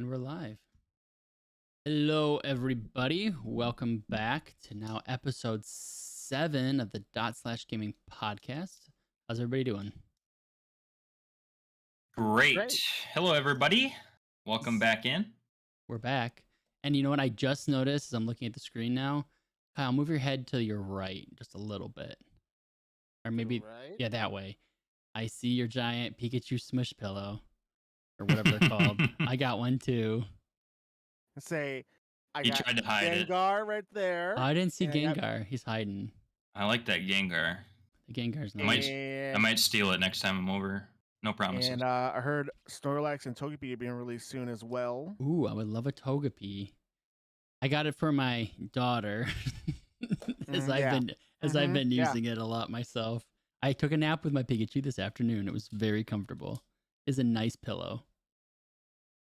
And we're live. Hello, everybody. Welcome back to now episode 7 of the dotSlashGaming podcast. How's everybody doing? Great. Hello, everybody. Welcome back in. We're back. And you know what I just noticed as I'm looking at the screen now? Kyle, move your head to your right just a little bit. Or maybe, right? yeah, that way. I see your giant Pikachu smush pillow. Or whatever they're called. I got one too. Say, I He got tried to hide it. Gengar right there. Oh, I didn't see and I got- Gengar. He's hiding. I like that Gengar. The Gengar's I nice. might, I might steal it next time I'm over. No promises. And I heard Snorlax and Togepi are being released soon as well. Ooh, I would love a Togepi. I got it for my daughter, as I've been using it a lot myself. I took a nap with my Pikachu this afternoon. It was very comfortable. It's a nice pillow.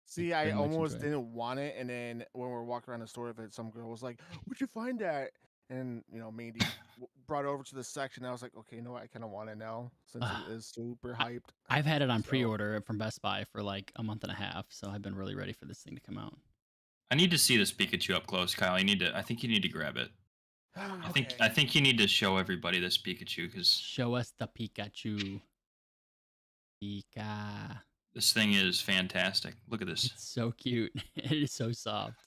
See, I I very much almost enjoy it. didn't want it, and then when we were walking around the store of it, some girl was like, "Where'd you find that?" And Mandy brought it over to the section. I was like, "Okay, you know what? I kind of want it now since it is super hyped." I've had it on So- pre-order from Best Buy for like a month and a half, so I've been really ready for this thing to come out. I need to see this Pikachu up close, Kyle. I think you need to grab it. I think you need to show everybody this Pikachu because Show us the Pikachu. Pika. this thing is fantastic. Look at this. It's so cute. It is so soft.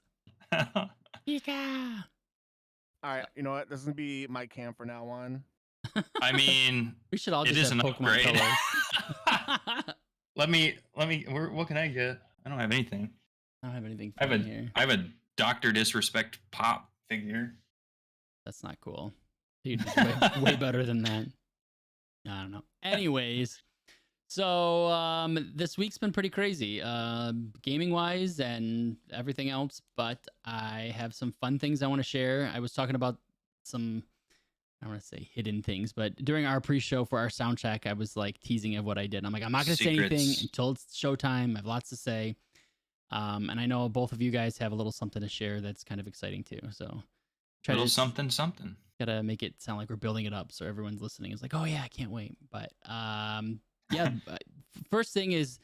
Pika. All right, you know what? This is gonna be my cam from now on. I mean, We should all it just is have an Pokemon upgrade. colors. let me. What can I get? I don't have anything. I don't have anything I fun here. have a Doctor Disrespect pop figure. That's not cool. Dude, it's way better than that. I don't know. Anyways, so this week's been pretty crazy, gaming wise and everything else. But I have some fun things I want to share. I was talking about some, I don't want to say hidden things, but during our pre-show for our sound check, I was like teasing of what I did. I'm like, I'm not going to say anything Secrets. until it's showtime. I have lots to say. And I know both of you guys have a little something to share that's kind of exciting too. So Little something, something. gotta make it sound like we're building it up so everyone's listening is like, oh yeah, I can't wait. But yeah, first thing is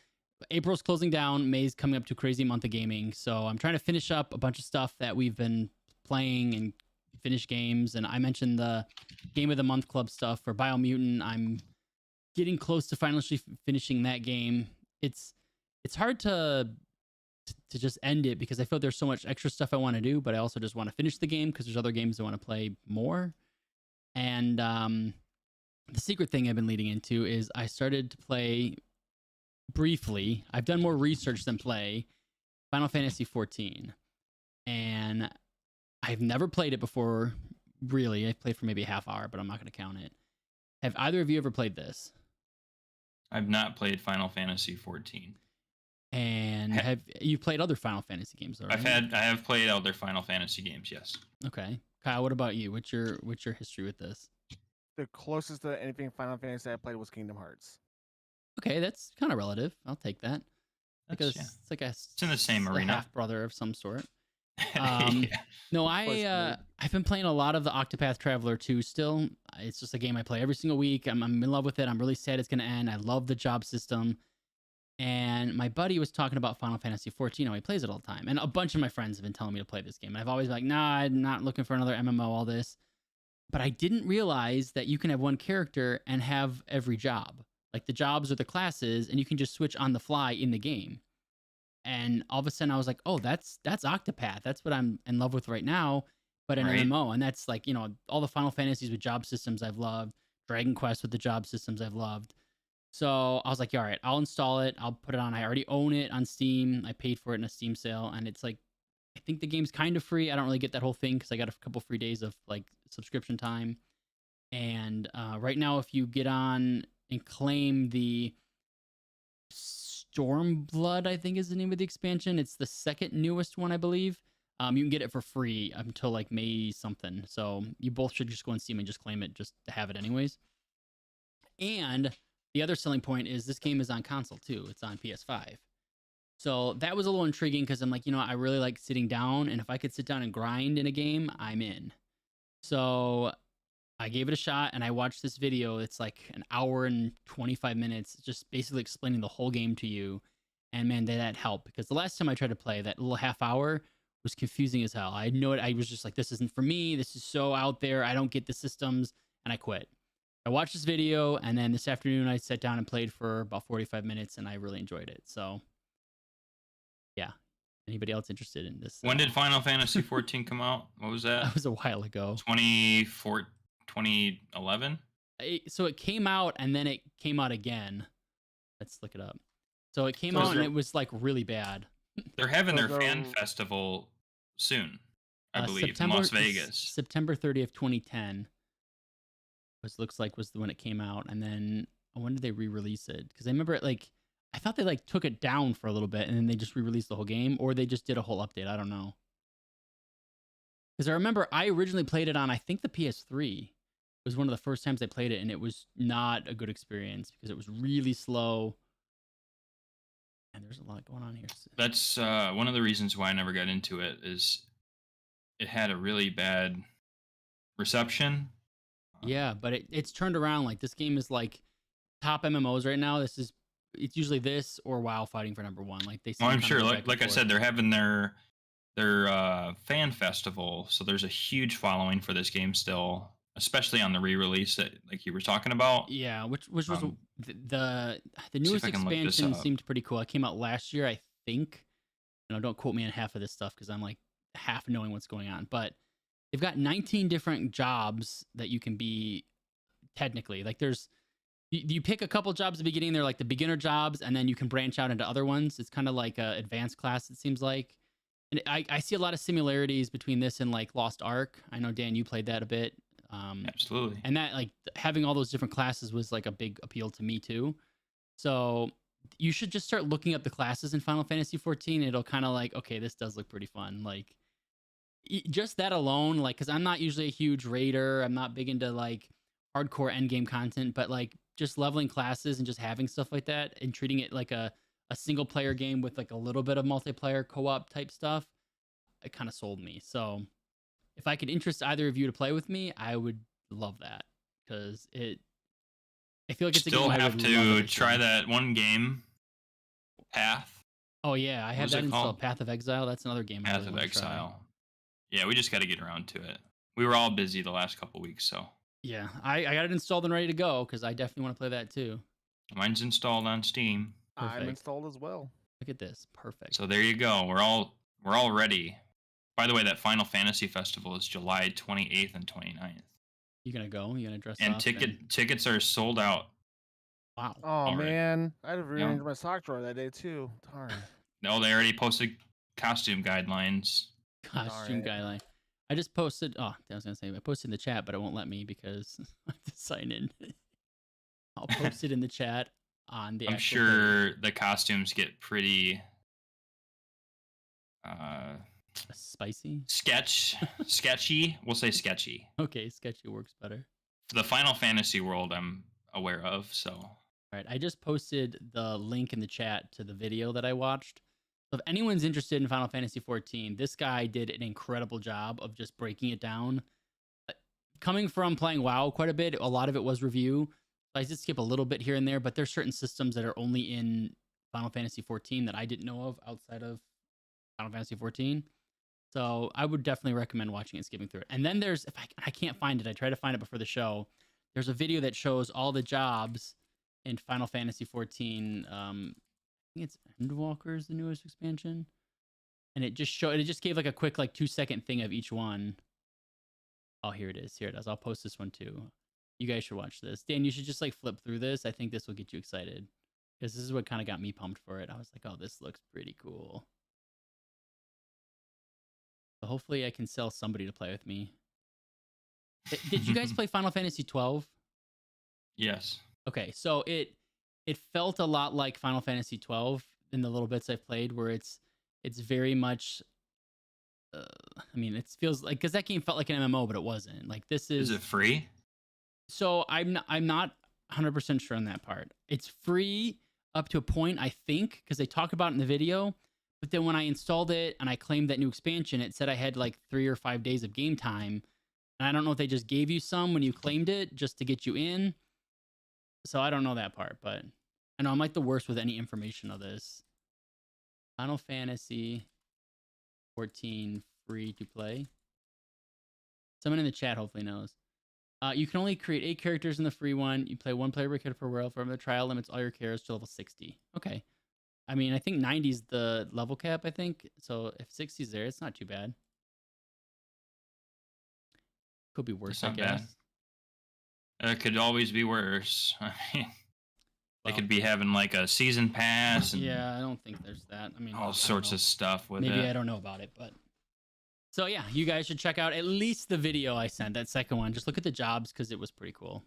April's closing down, May's coming up to a crazy month of gaming, so I'm trying to finish up a bunch of stuff that we've been playing and finish games. And I mentioned the game of the month club stuff for Biomutant. I'm getting close to finally finishing that game. It's hard to just end it because I feel there's so much extra stuff I want to do, but I also just want to finish the game because there's other games I want to play more. And the secret thing I've been leading into is I started to play briefly. I've done more research than play Final Fantasy 14. And I've never played it before, really. I've played for maybe a half hour, but I'm not going to count it. Have either of you ever played this? I've not played Final Fantasy 14. And have you played other Final Fantasy games? Though, right? I have played other Final Fantasy games. Yes. Okay, Kyle, what about you? What's your history with this? The closest to anything Final Fantasy I played was Kingdom Hearts. Okay, that's kind of relative. I'll take that. Because Yeah. it's like It's in the same arena. half brother of some sort. Yeah. No, Close I've been playing a lot of the Octopath Traveler 2 still. It's just a game I play every single week. I'm in love with it. I'm really sad it's going to end. I love the job system. And my buddy was talking about Final Fantasy 14. How he plays it all the time. And a bunch of my friends have been telling me to play this game. And I've always been like, nah, I'm not looking for another MMO, all this. But I didn't realize that you can have one character and have every job. Like the jobs or the classes, and you can just switch on the fly in the game. And all of a sudden I was like, oh, that's Octopath. That's what I'm in love with right now, but in Right. MMO. And that's like, all the Final Fantasies with job systems I've loved, Dragon Quest with the job systems I've loved. So I was like, yeah, all right, I'll install it. I'll put it on. I already own it on Steam. I paid for it in a Steam sale. And it's like, I think the game's kind of free. I don't really get that whole thing because I got a couple free days of like subscription time. And right now, if you get on and claim the Stormblood, I think is the name of the expansion. It's the second newest one, I believe. You can get it for free until like May something. So you both should just go on Steam and just claim it just to have it anyways. And the other selling point is this game is on console too. It's on PS5. So that was a little intriguing because I'm like, I really like sitting down. And if I could sit down and grind in a game, I'm in. So I gave it a shot and I watched this video. It's like an hour and 25 minutes, just basically explaining the whole game to you. And man, that helped because the last time I tried to play, that little half hour was confusing as hell. I know it. I was just like, this isn't for me. This is so out there. I don't get the systems, and I quit. I watched this video, and then this afternoon I sat down and played for about 45 minutes, and I really enjoyed it. So, yeah. Anybody else interested in this? When did Final Fantasy 14 come out? What was that? That was a while ago. 2011? So it came out, and then it came out again. Let's look it up. So it came out, and it was like really bad. They're having their fan festival soon, I believe, in Las Vegas. September 30th, 2010. Looks like was the when it came out, and then when did they re-release it? Because I remember it like I thought they like took it down for a little bit, and then they just re-released the whole game, or they just did a whole update. I don't know. Because I remember I originally played it on I think the PS3. It was one of the first times I played it, and it was not a good experience because it was really slow. And there's a lot going on here. That's one of the reasons why I never got into it. Is it had a really bad reception. Yeah, but it's turned around. Like this game is like top MMOs right now. It's usually this or WoW fighting for number one. Like they. Well, I'm sure. Like I said, they're having their fan festival, so there's a huge following for this game still, especially on the re-release that like you were talking about. Yeah, which was the newest expansion seemed pretty cool. It came out last year, I think. Don't quote me on half of this stuff because I'm like half knowing what's going on, but. They've got 19 different jobs that you can be technically. Like you pick a couple jobs at the beginning. They're like the beginner jobs, and then you can branch out into other ones. It's kind of like an advanced class, it seems like. And I see a lot of similarities between this and like Lost Ark. I know, Dan, you played that a bit. Absolutely. And that like having all those different classes was like a big appeal to me too. So you should just start looking up the classes in Final Fantasy 14. It'll kind of like, okay, this does look pretty fun. Like, just that alone, like, because I'm not usually a huge raider. I'm not big into like hardcore endgame content, but like just leveling classes and just having stuff like that and treating it like a single player game with like a little bit of multiplayer co-op type stuff, it kind of sold me. So if I could interest either of you to play with me, I would love that because I feel like it's still a game have to try that one game, Path. Oh yeah, I have that installed. Path of Exile. That's another game. Path of Exile. Yeah, we just got to get around to it. We were all busy the last couple weeks, so. Yeah, I got it installed and ready to go because I definitely want to play that too. Mine's installed on Steam. Perfect. I'm installed as well. Look at this, perfect. So there you go. We're all ready. By the way, that Final Fantasy Festival is July 28th and 29th. You gonna go? You gonna dress and up? Tickets are sold out. Wow. Oh man, I'd have rearranged my sock drawer that day too. Darn. No, they already posted costume guidelines. Costume guideline. I just posted. Oh, I was gonna say I posted in the chat, but it won't let me because I have to sign in. I'll post it in the chat on the. I'm sure the costumes get pretty. Spicy. Sketchy. We'll say sketchy. Okay, sketchy works better. The Final Fantasy world, I'm aware of. So. All right, I just posted the link in the chat to the video that I watched. So if anyone's interested in Final Fantasy 14, this guy did an incredible job of just breaking it down. Coming from playing WoW quite a bit, a lot of it was review. I did skip a little bit here and there, but there's certain systems that are only in Final Fantasy 14 that I didn't know of outside of Final Fantasy 14. So I would definitely recommend watching it, skipping through it. And then there's, if I can't find it, I try to find it before the show. There's a video that shows all the jobs in Final Fantasy 14. I think it's Endwalker is the newest expansion, and it just gave like a quick like 2-second thing of each one. Oh, here it is. I'll post this one too. You guys should watch this. Dan, you should just like flip through this. I think this will get you excited because this is what kind of got me pumped for it. I was like, oh, this looks pretty cool. So hopefully I can sell somebody to play with me. Did you guys play Final Fantasy 12? Yes. Okay, so it felt a lot like Final Fantasy 12 in the little bits I've played, where it's very much. I mean, it feels like because that game felt like an MMO, but it wasn't. Like this is. Is it free? So I'm not 100% sure on that part. It's free up to a point, I think, because they talk about it in the video. But then when I installed it and I claimed that new expansion, it said I had like 3 or 5 days of game time. And I don't know if they just gave you some when you claimed it just to get you in. So I don't know that part, but I know I'm like the worst with any information of this. Final Fantasy 14 free to play. Someone in the chat hopefully knows. You can only create 8 characters in the free one. You play 1 player per character per world. From the trial limits all your characters to level 60. Okay. I mean, I think 90 is the level cap, I think. So if 60 is there, it's not too bad. Could be worse, It's I not guess. bad. It could always be worse. I mean, they Well, could be having like a season pass and yeah, I don't think there's that. I mean, all I sorts don't of stuff with Maybe it. I don't know about it, but so yeah, you guys should check out at least the video I sent. That second one, just look at the jobs because it was pretty cool.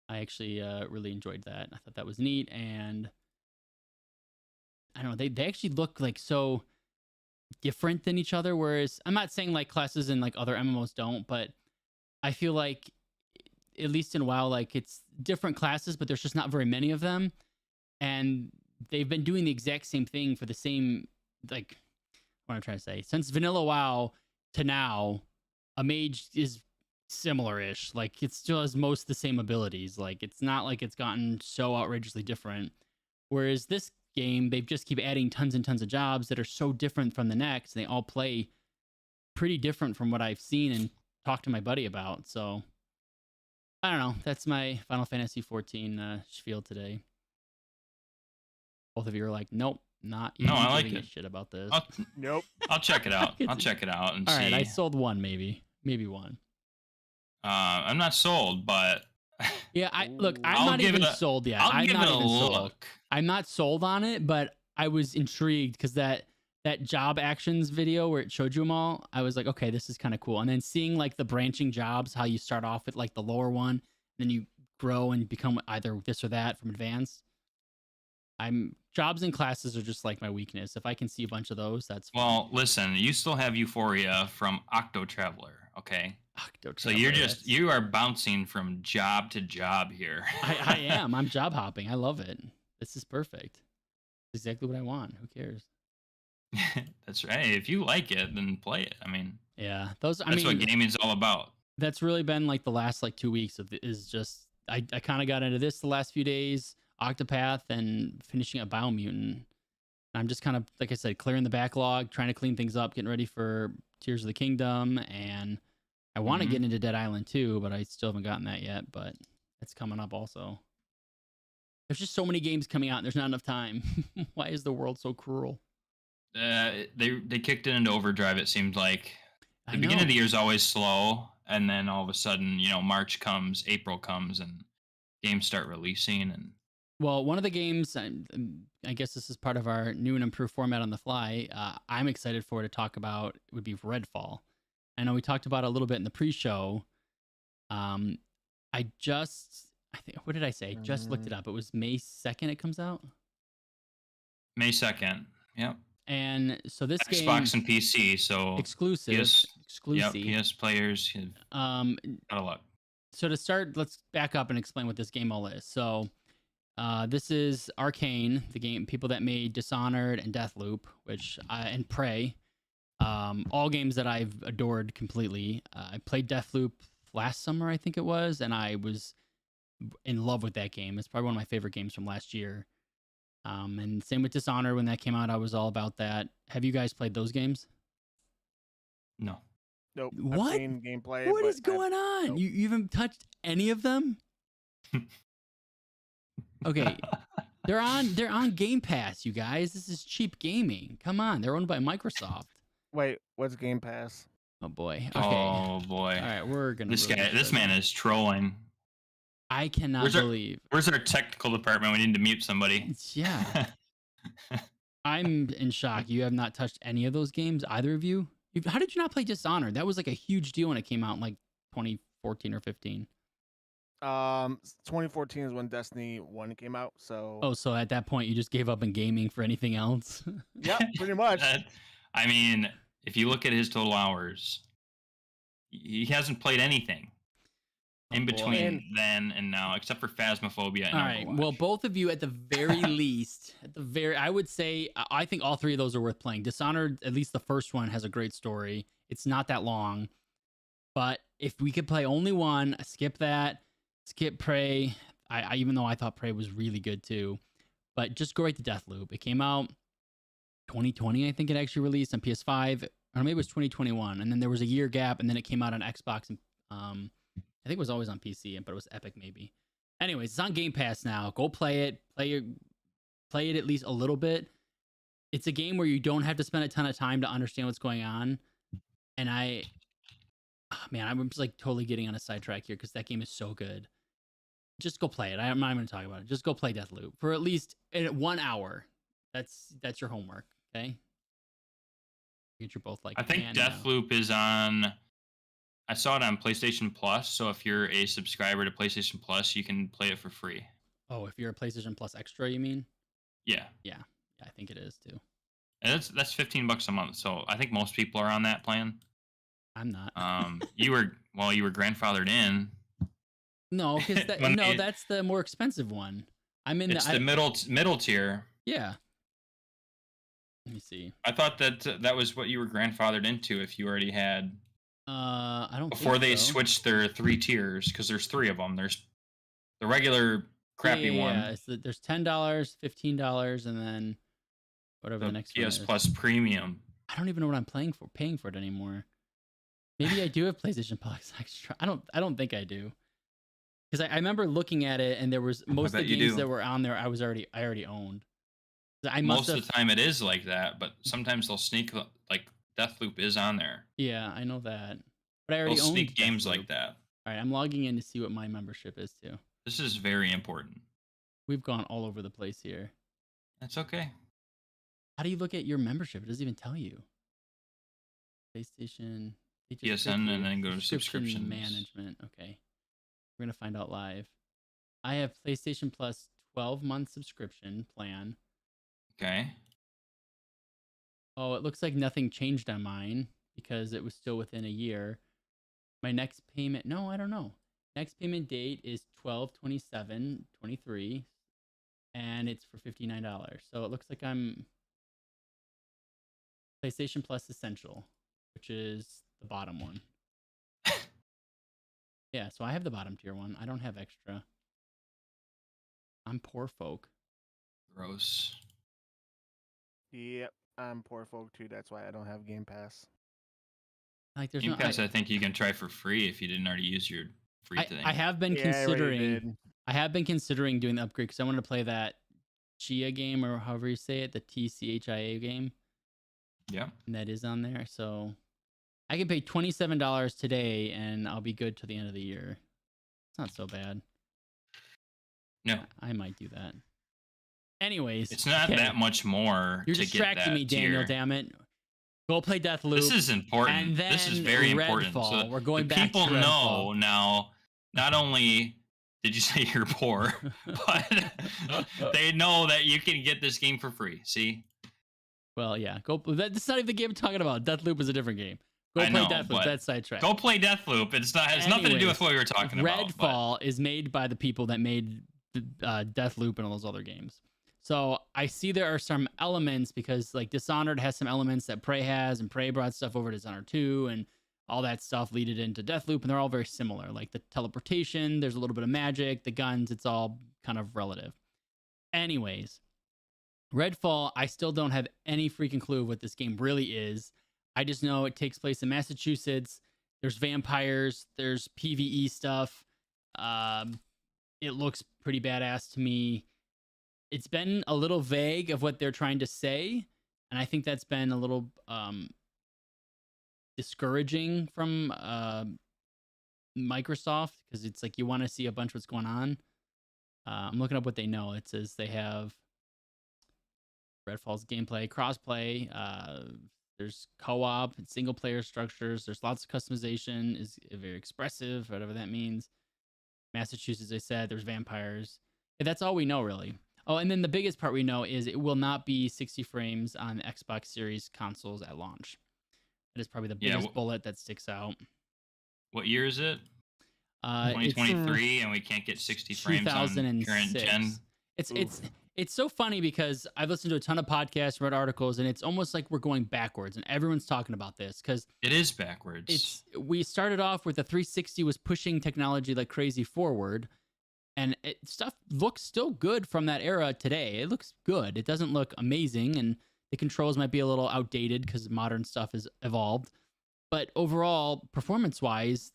I actually really enjoyed that. I thought that was neat, and I don't know, they actually look like so different than each other. Whereas I'm not saying like classes in like other MMOs don't, but I feel like at least in WoW, like it's different classes, but there's just not very many of them, and they've been doing the exact same thing for the same like what I'm trying to say since vanilla WoW to now. A mage is similar-ish. Like it still has most of the same abilities. Like it's not like it's gotten so outrageously different. Whereas this game, they just keep adding tons and tons of jobs that are so different from the next. And they all play pretty different from what I've seen and talked to my buddy about. So I don't know. That's my Final Fantasy 14 spiel today. Both of you are like, nope, not even I like giving a it. shit about this. Nope. I'll check it out. I'll check it out and All see. right, I sold one, maybe one. I'm not sold, but Yeah, look, I'm I'll not give even it a- sold yet. I'll I'm give not it a even sold. look. I'm not sold on it, but I was intrigued because that job actions video where it showed you them all, I was like, okay, this is kind of cool. And then seeing like the branching jobs, how you start off with like the lower one, then you grow and become either this or that from advanced. Jobs and classes are just like my weakness. If I can see a bunch of those, that's fine. Well, listen, you still have Euphoria from Octo Traveler, okay? So you are bouncing from job to job here. I am. I'm job hopping. I love it. This is perfect. It's exactly what I want. Who cares? That's right. If you like it, then play it. I mean, Yeah, that's what gaming's all about. That's really been like the last like 2 weeks of is just I kind of got into this the last few days, Octopath and finishing up Biomutant. I'm just kind of like I said, clearing the backlog, trying to clean things up, getting ready for Tears of the Kingdom, and I want to get into Dead Island too, but I still haven't gotten that yet. But it's coming up also. There's just so many games coming out. And there's not enough time. Why is the world so cruel? They kicked it into overdrive. It seemed like the beginning of the year is always slow, and then all of a sudden, March comes, April comes, and games start releasing. And well, one of the games, I guess this is part of our new and improved format on the fly. I'm excited for to talk about would be Redfall. I know we talked about it a little bit in the pre-show. I think, what did I say? Just looked it up. It was May 2nd it comes out. May 2nd. Yep. And so this game, Xbox and PC, so exclusive. Yep, PS players. Gotta luck. So to start, let's back up and explain what this game all is. So this is Arcane, the game people that made Dishonored and Deathloop, and Prey. All games that I've adored completely. I played Deathloop last summer, I think it was, and I was in love with that game. It's probably one of my favorite games from last year. And same with Dishonored. When that came out, I was all about that. Have you guys played those games? No. Nope. What? I've seen gameplay. What is going on? Nope. You haven't touched any of them? Okay. They're on Game Pass, you guys. This is cheap gaming. Come on. They're owned by Microsoft. Wait, what's Game Pass? Oh boy. Okay. Oh boy. All right, we're gonna. This man is trolling. I cannot believe. Where's our technical department? We need to mute somebody. Yeah. I'm in shock. You have not touched any of those games, either of you? How did you not play Dishonored? That was like a huge deal when it came out in like 2014 or 15. 2014 is when Destiny 1 came out, so... Oh, so at that point you just gave up in gaming for anything else? Yeah, pretty much. I mean, if you look at his total hours, he hasn't played anything in between then and now, except for Phasmophobia and all right. Overwatch. Well, both of you at the very least, I would say, I think all three of those are worth playing. Dishonored, at least the first one, has a great story. It's not that long. But if we could play only one, skip that, skip Prey. I even though I thought Prey was really good too. But just go right to Deathloop. It came out 2020, I think it actually released on PS5, or maybe it was 2021, and then there was a year gap, and then it came out on Xbox, and I think it was always on PC, but it was Epic maybe. Anyways, it's on Game Pass now. Go play it. Play it at least a little bit. It's a game where you don't have to spend a ton of time to understand what's going on, and I'm just like totally getting on a sidetrack here because that game is so good. Just go play it. I'm not even going to talk about it. Just go play Deathloop for at least 1 hour. That's your homework, okay? You're both like, I think Deathloop is on. I saw it on PlayStation Plus, so if you're a subscriber to PlayStation Plus, you can play it for free. Oh, if you're a PlayStation Plus Extra, you mean? Yeah. Yeah, I think it is too. And that's $15 a month, so I think most people are on that plan. I'm not. You were grandfathered in. No, because that's the more expensive one. I'm in. It's the middle tier. Yeah. Let me see. I thought that was what you were grandfathered into if you already had. I don't. Before think they so. switched their 3 tiers, because there's 3 of them. There's the regular crappy one. Yeah, there's $10, $15, and then whatever the next one is. PS Plus Premium. I don't even know what I'm paying for it anymore. Maybe I do have PlayStation Plus Extra. I don't think I do. Because I remember looking at it, and there was most of the games that were on there I already owned. Most of the time it is like that, but sometimes they'll sneak, like Deathloop is on there. Yeah, I know that. But I already owned sneak games Deathloop. like that. All right, I'm logging in to see what my membership is too. This is very important. We've gone all over the place here. That's okay. How do you look at your membership? It doesn't even tell you. PlayStation, PSN, and then go to subscriptions. Management. Okay. We're going to find out live. I have PlayStation Plus 12-month subscription plan. Okay. Oh, it looks like nothing changed on mine because it was still within a year. My next payment, no, I don't know. Next payment date is 12/27/23, and it's for $59. So it looks like I'm PlayStation Plus Essential, which is the bottom one. Yeah, so I have the bottom tier one. I don't have extra. I'm poor folk. Gross. Yep, I'm poor folk too. That's why I don't have Game Pass. Like there's Game Pass, I think you can try for free if you didn't already use your free thing. I have been considering. I have been considering doing the upgrade because I want to play that Chia game, or however you say it, the TCHIA game. Yeah. And that is on there, so I can pay $27 today, and I'll be good till the end of the year. It's not so bad. No, I might do that. Anyways, it's not that much more. You're distracting me, Daniel. Damn it! Go play Deathloop. This is important. And then this is very important. So we're going back people to Redfall. know now. Not only did you say you're poor, but they know that you can get this game for free. See? Well, yeah. That's not even the game I'm talking about. Deathloop is a different game. Go play Deathloop. That's sidetrack. Go play Deathloop. It's nothing to do with what we were talking about. Redfall is made by the people that made Deathloop and all those other games. So I see there are some elements because like Dishonored has some elements that Prey has, and Prey brought stuff over to Dishonored 2, and all that stuff leaded into Deathloop, and they're all very similar. Like the teleportation, there's a little bit of magic, the guns, it's all kind of relative. Anyways, Redfall, I still don't have any freaking clue what this game really is. I just know it takes place in Massachusetts. There's vampires, there's PvE stuff. It looks pretty badass to me. It's been a little vague of what they're trying to say, and I think that's been a little discouraging from Microsoft, because it's like you want to see a bunch of what's going on. I'm looking up what they know. It says they have Redfall's gameplay, crossplay, there's co-op and single player structures, there's lots of customization, is very expressive, whatever that means. Massachusetts, they said, there's vampires. And that's all we know, really. Oh, and then the biggest part we know is it will not be 60 frames on Xbox Series consoles at launch. That is probably the biggest bullet that sticks out. What year is it? 2023, and we can't get 60 frames on current gen. It's so funny because I've listened to a ton of podcasts, read articles, and it's almost like we're going backwards, and everyone's talking about this because it is backwards. We started off with the 360 was pushing technology like crazy forward, and stuff looks still good from that era today. It looks good. It doesn't look amazing, and The controls might be a little outdated because modern stuff has evolved. But overall, performance wise,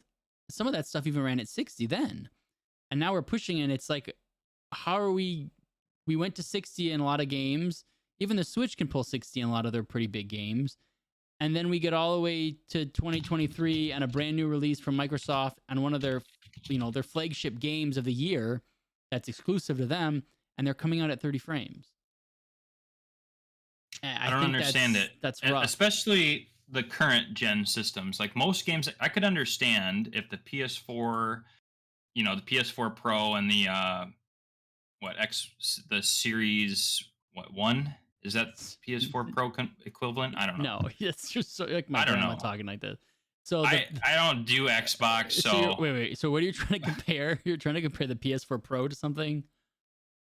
some of that stuff even ran at 60 then. And now we're pushing it. It's like, how are we? We went to 60 in a lot of games. Even the Switch can pull 60 in a lot of their pretty big games. And then we get all the way to 2023 and a brand new release from Microsoft and one of their, their flagship games of the year that's exclusive to them, and they're coming out at 30 frames. I don't understand it. That's rough. Especially the current gen systems. Like most games, I could understand if the PS4, the PS4 Pro and the the Series 1. Is that PS4 Pro equivalent? I don't know. No, it's just so, like my grandma talking like this. So I don't do Xbox, so wait. So what are you trying to compare? You're trying to compare the PS4 Pro to something?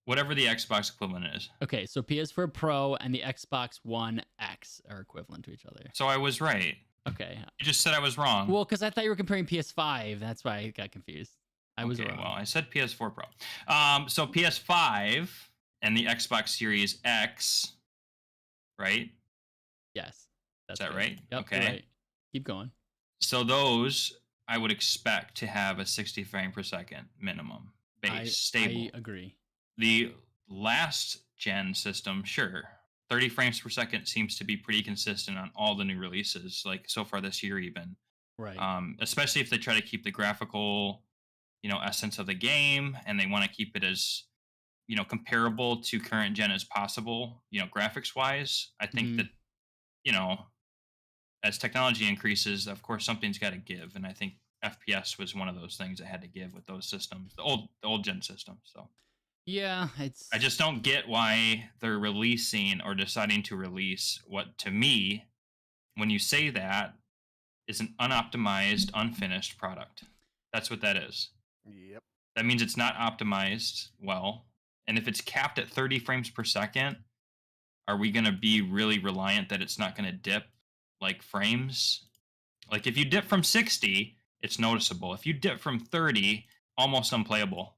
Whatever the Xbox equivalent is. Okay, so PS4 Pro and the Xbox One X are equivalent to each other. So I was right. Okay. You just said I was wrong. Well, because I thought you were comparing PS5. That's why I got confused. I was wrong. Well, I said PS4 Pro. So PS5 and the Xbox Series X, right? Yes. Is that right? Yep, okay. Right. Keep going. So those I would expect to have a 60 frame per second minimum base stable. I agree. The last gen system, sure. 30 frames per second seems to be pretty consistent on all the new releases, like so far this year even. Right. Especially if they try to keep the graphical, essence of the game, and they want to keep it as, comparable to current gen as possible, graphics wise. I think that, as technology increases, of course, something's got to give. And I think FPS was one of those things that had to give with those systems, the old gen system. So yeah, I just don't get why they're releasing or deciding to release what, to me, when you say that, is an unoptimized, unfinished product. That's what that is. Yep. That means it's not optimized well. And if it's capped at 30 frames per second, are we going to be really reliant that it's not going to dip like frames? Like if you dip from 60, it's noticeable. If you dip from 30, almost unplayable.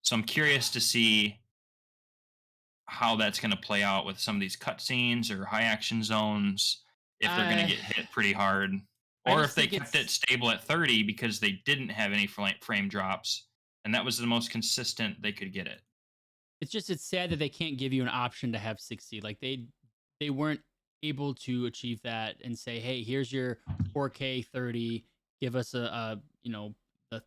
So I'm curious to see how that's going to play out with some of these cutscenes or high action zones, if they're going to get hit pretty hard, or if they kept it stable at 30 because they didn't have any frame drops, and that was the most consistent they could get it. It's sad that they can't give you an option to have 60. Like they weren't able to achieve that and say, hey, here's your 4K 30. Give us a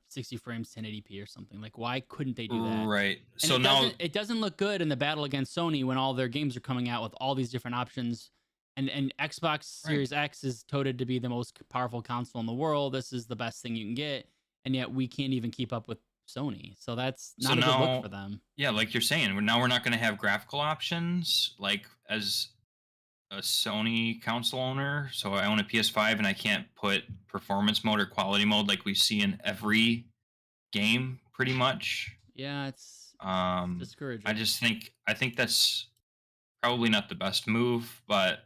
60 frames 1080p or something. Like, why couldn't they do that? Right. And so now it doesn't look good in the battle against Sony when all their games are coming out with all these different options. And Xbox Series X is touted to be the most powerful console in the world. This is the best thing you can get, and yet we can't even keep up with Sony. So that's not a good look for them. Yeah, like you're saying, we're not going to have graphical options. Like as a Sony console owner, so I own a PS5 and I can't put performance mode or quality mode like we see in every game, pretty much. Yeah, it's discouraging. I think that's probably not the best move, but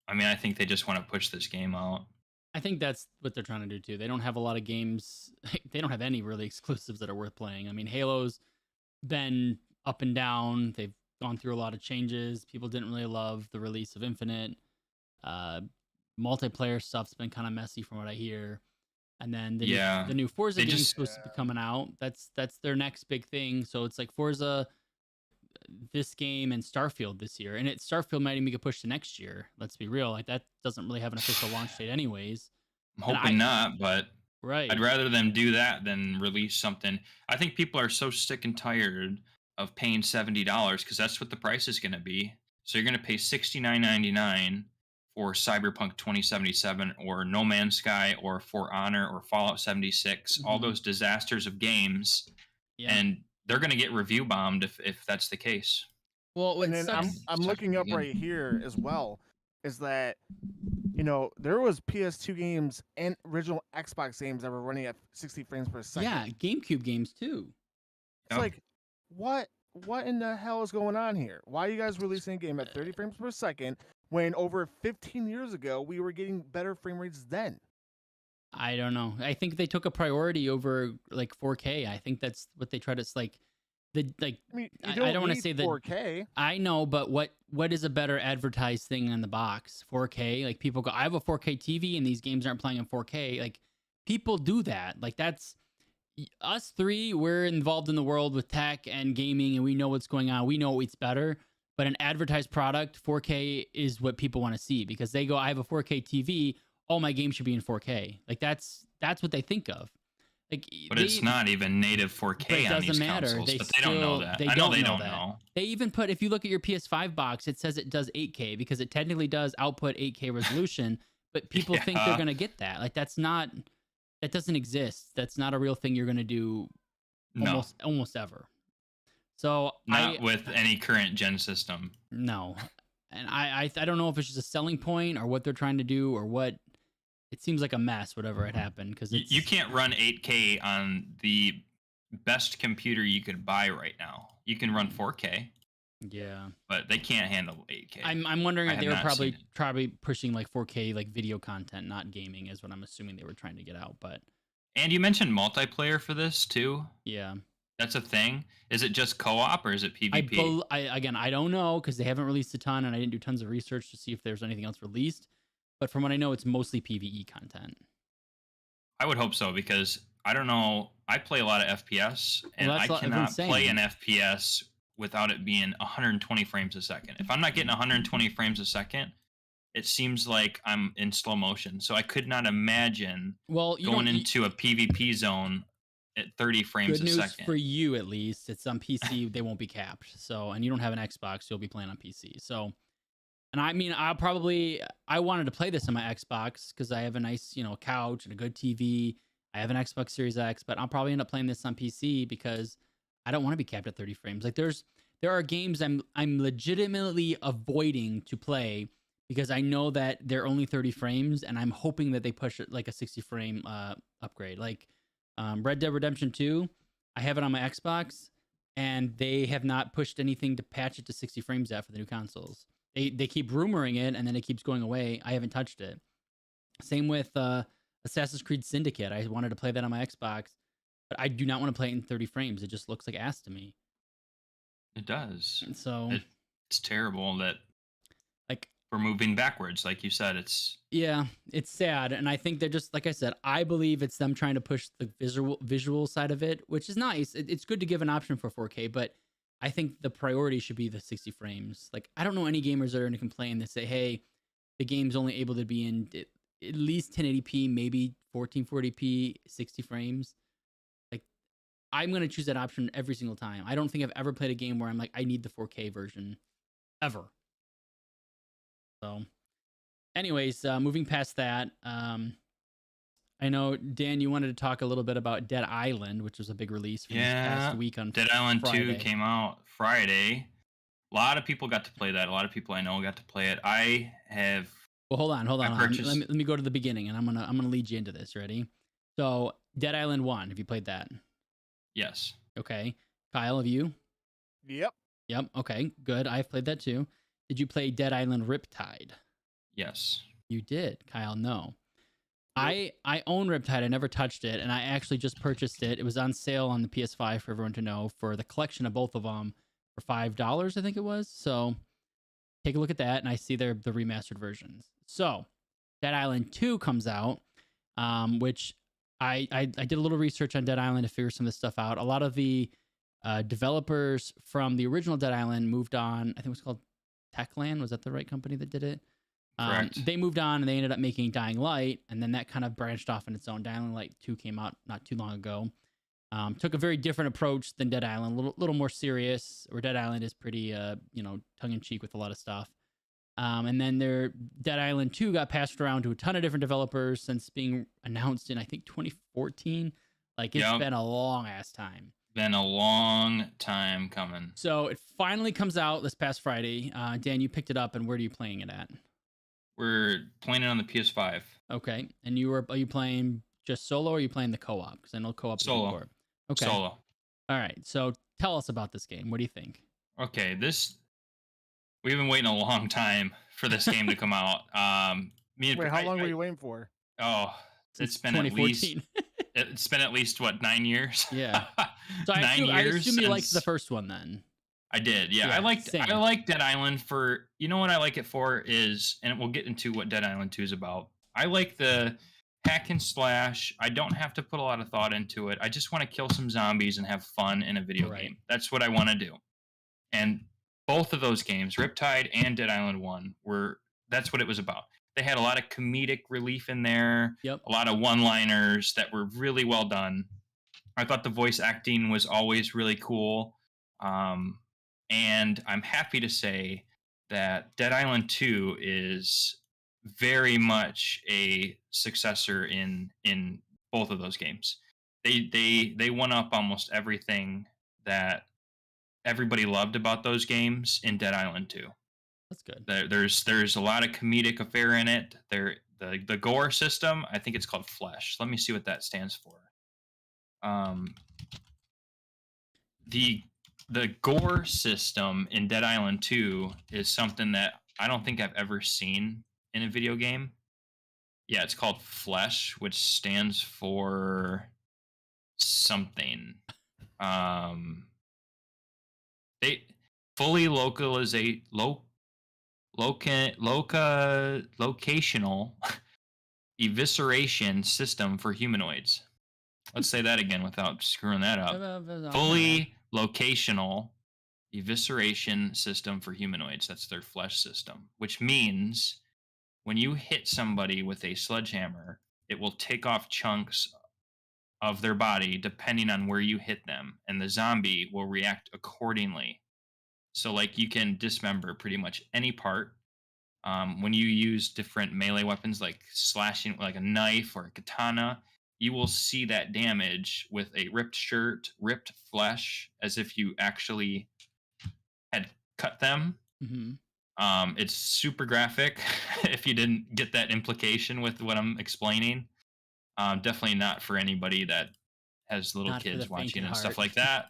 I mean, I think they just want to push this game out. I think that's what they're trying to do too. They don't have a lot of games. They don't have any really exclusives that are worth playing. I mean, Halo's been up and down. They've gone through a lot of changes. People didn't really love the release of Infinite. Multiplayer stuff's been kind of messy from what I hear. And then the new Forza game is supposed to be coming out. That's their next big thing. So it's like Forza, this game, and Starfield this year. And Starfield might even get pushed to next year. Let's be real. Like that doesn't really have an official launch date anyways. I'm hoping not, but right. I'd rather them do that than release something. I think people are so sick and tired of paying $70 because that's what the price is going to be. So you're going to pay $69.99 for Cyberpunk 2077 or No Man's Sky or For Honor or Fallout 76, all those disasters of games, and they're going to get review bombed if that's the case. Well, and then I'm looking up right here as well, is that there was PS2 games and original Xbox games that were running at 60 frames per second. Yeah, GameCube games too. It's like, what in the hell is going on here? Why are you guys releasing a game at 30 frames per second when over 15 years ago we were getting better frame rates then? I don't know. I think they took a priority over like 4K. I think that's what they try to like. like I mean, you I don't don't want to need say that 4K. I know, but what is a better advertised thing in the box? 4K. Like people go, I have a 4K TV and these games aren't playing in 4K. Like people do that. Like that's us three. We're involved in the world with tech and gaming, and we know what's going on. We know it's better. But an advertised product, 4K is what people want to see because they go, I have a 4K TV. All my games should be in 4K. Like that's what they think of. Like, But it's not even native but 4K it on these doesn't matter. consoles. They But they don't know still that. they I know don't they know don't that. know. They even put, if you look at your PS5 box, it says it does 8K because it technically does output 8K resolution. But people think they're Yeah. gonna get that. Like that doesn't exist. That's not a real thing you're gonna do No, almost ever. So not with any current gen system. no, and I don't know if it's just a selling point or what they're trying to do or what. It seems like a mess, whatever had happened, because You can't run 8K on the best computer you could buy right now. You can run 4K, yeah. but they can't handle 8K. I'm wondering I if have they were not seen it. probably pushing like 4K like video content, not gaming, is what I'm assuming they were trying to get out. But And you mentioned multiplayer for this too. yeah, That's a thing. Is it just co-op or is it PvP? again, I don't know because they haven't released a ton, and I didn't do tons of research to see if there's anything else released. But from what I know, it's mostly PvE content. I would hope so because I don't know. I play a lot of FPS and I that's what everyone's cannot play saying. an FPS without it being 120 frames a second. If I'm not getting 120 frames a second, it seems like I'm in slow motion. So I could not imagine Well, you going don't. into a PvP zone at 30 frames Good a news second. for you, at least. It's on PC. They won't be capped. So, and you don't have an Xbox, you'll be playing on PC. So, and I mean, I wanted to play this on my Xbox because I have a nice, couch and a good TV. I have an Xbox Series X, but I'll probably end up playing this on PC because I don't want to be capped at 30 frames. Like there are games I'm legitimately avoiding to play because I know that they're only 30 frames, and I'm hoping that they push it like a 60 frame upgrade. Like Red Dead Redemption 2, I have it on my Xbox, and they have not pushed anything to patch it to 60 frames yet for the new consoles. They keep rumoring it, and then it keeps going away. I haven't touched it. Same with Assassin's Creed Syndicate. I wanted to play that on my Xbox, but I do not want to play it in 30 frames. It just looks like ass to me. It does. So It's terrible that like we're moving backwards. Like you said, it's sad, and I think they're just, like I said, I believe it's them trying to push the visual side of it, which is nice. It's good to give an option for 4K, but I think the priority should be the 60 frames. Like, I don't know any gamers that are going to complain that say, hey, the game's only able to be in at least 1080p, maybe 1440p, 60 frames. Like, I'm going to choose that option every single time. I don't think I've ever played a game where I'm like, I need the 4K version ever. So, anyways, moving past that, I know, Dan, you wanted to talk a little bit about Dead Island, which was a big release from this past week on Dead Island Friday. 2 came out Friday. A lot of people got to play that. A lot of people I know got to play it. I have. Well, hold on. purchased- Let me go to the beginning, and I'm gonna lead you into this. Ready? So, Dead Island 1. Have you played that? Yes. Okay. Kyle, have you? Yep. Yep. Okay. Good. I've played that too. Did you play Dead Island Riptide? Yes. You did. Kyle, no. I own Riptide. I never touched it, and I actually just purchased it. It was on sale on the PS5 for everyone to know for the collection of both of them for $5, I think it was. So take a look at that, and I see they're the remastered versions. So Dead Island 2 comes out, which I did a little research on Dead Island to figure some of this stuff out. A lot of the developers from the original Dead Island moved on. I think it was called Techland. Was that the right company that did it? Correct. They moved on, and they ended up making Dying Light, and then that kind of branched off on its own. Dying Light 2 came out not too long ago. Took a very different approach than Dead Island, a little more serious, where Dead Island is pretty, tongue-in-cheek with a lot of stuff. And then their Dead Island 2 got passed around to a ton of different developers since being announced in, I think, 2014. Like, it's been a long-ass time. Been a long time coming. So it finally comes out this past Friday. Dan, you picked it up, and where are you playing it at? We're playing it on the PS5. Okay. And are you playing just solo, or are you playing the co-op? Because I know co-op is Solo. important. Okay. Solo. All right. So tell us about this game. What do you think? Okay, we've been waiting a long time for this game to come out. Wait, how long were you waiting for? Oh, Since it's been at least 2014. it's been at least what, 9 years? Yeah. So I 9 assume years you liked the since first one then. I did. Yeah, Yeah, I same. liked Dead Island for, you know what I like it for is, and we'll get into what Dead Island 2 is about. I like the hack and slash. I don't have to put a lot of thought into it. I just want to kill some zombies and have fun in a video Right. game. That's what I want to do. And both of those games, Riptide and Dead Island 1, that's what it was about. They had a lot of comedic relief in there, Yep. a lot of one-liners that were really well done. I thought the voice acting was always really cool. Um, and I'm happy to say that Dead Island 2 is very much a successor in both of those games. They one up almost everything that everybody loved about those games in Dead Island 2. That's good. There's a lot of comedic affair in it. The gore system, I think it's called Flesh. Let me see what that stands for. Um, the the gore system in Dead Island 2 is something that I don't think I've ever seen in a video game. Yeah, it's called Flesh, which stands for something. They fully locational evisceration system for humanoids. Let's say that again without screwing that up. Fully locational evisceration system for humanoids. That's their flesh system, which means when you hit somebody with a sledgehammer, it will take off chunks of their body depending on where you hit them, and the zombie will react accordingly. So, like, you can dismember pretty much any part. When you use different melee weapons like slashing, like a knife or a katana, you will see that damage with a ripped shirt, ripped flesh, as if you actually had cut them. Mm-hmm. It's super graphic. If you didn't get that implication with what I'm explaining, definitely not for anybody that has little Not for kids the watching faint and at stuff heart. like that.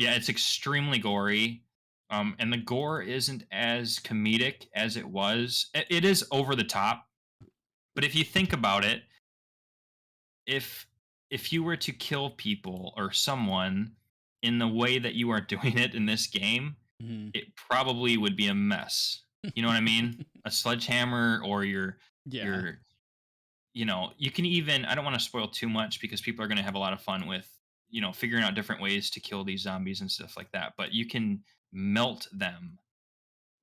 Yeah, it's extremely gory. And the gore isn't as comedic as it was. It is over the top, but if you think about it, if you were to kill people or someone in the way that you are doing it in this game, Mm-hmm. it probably would be a mess. You know what I mean? A sledgehammer or Yeah. your you can even, I don't want to spoil too much because people are going to have a lot of fun with, figuring out different ways to kill these zombies and stuff like that, but you can melt them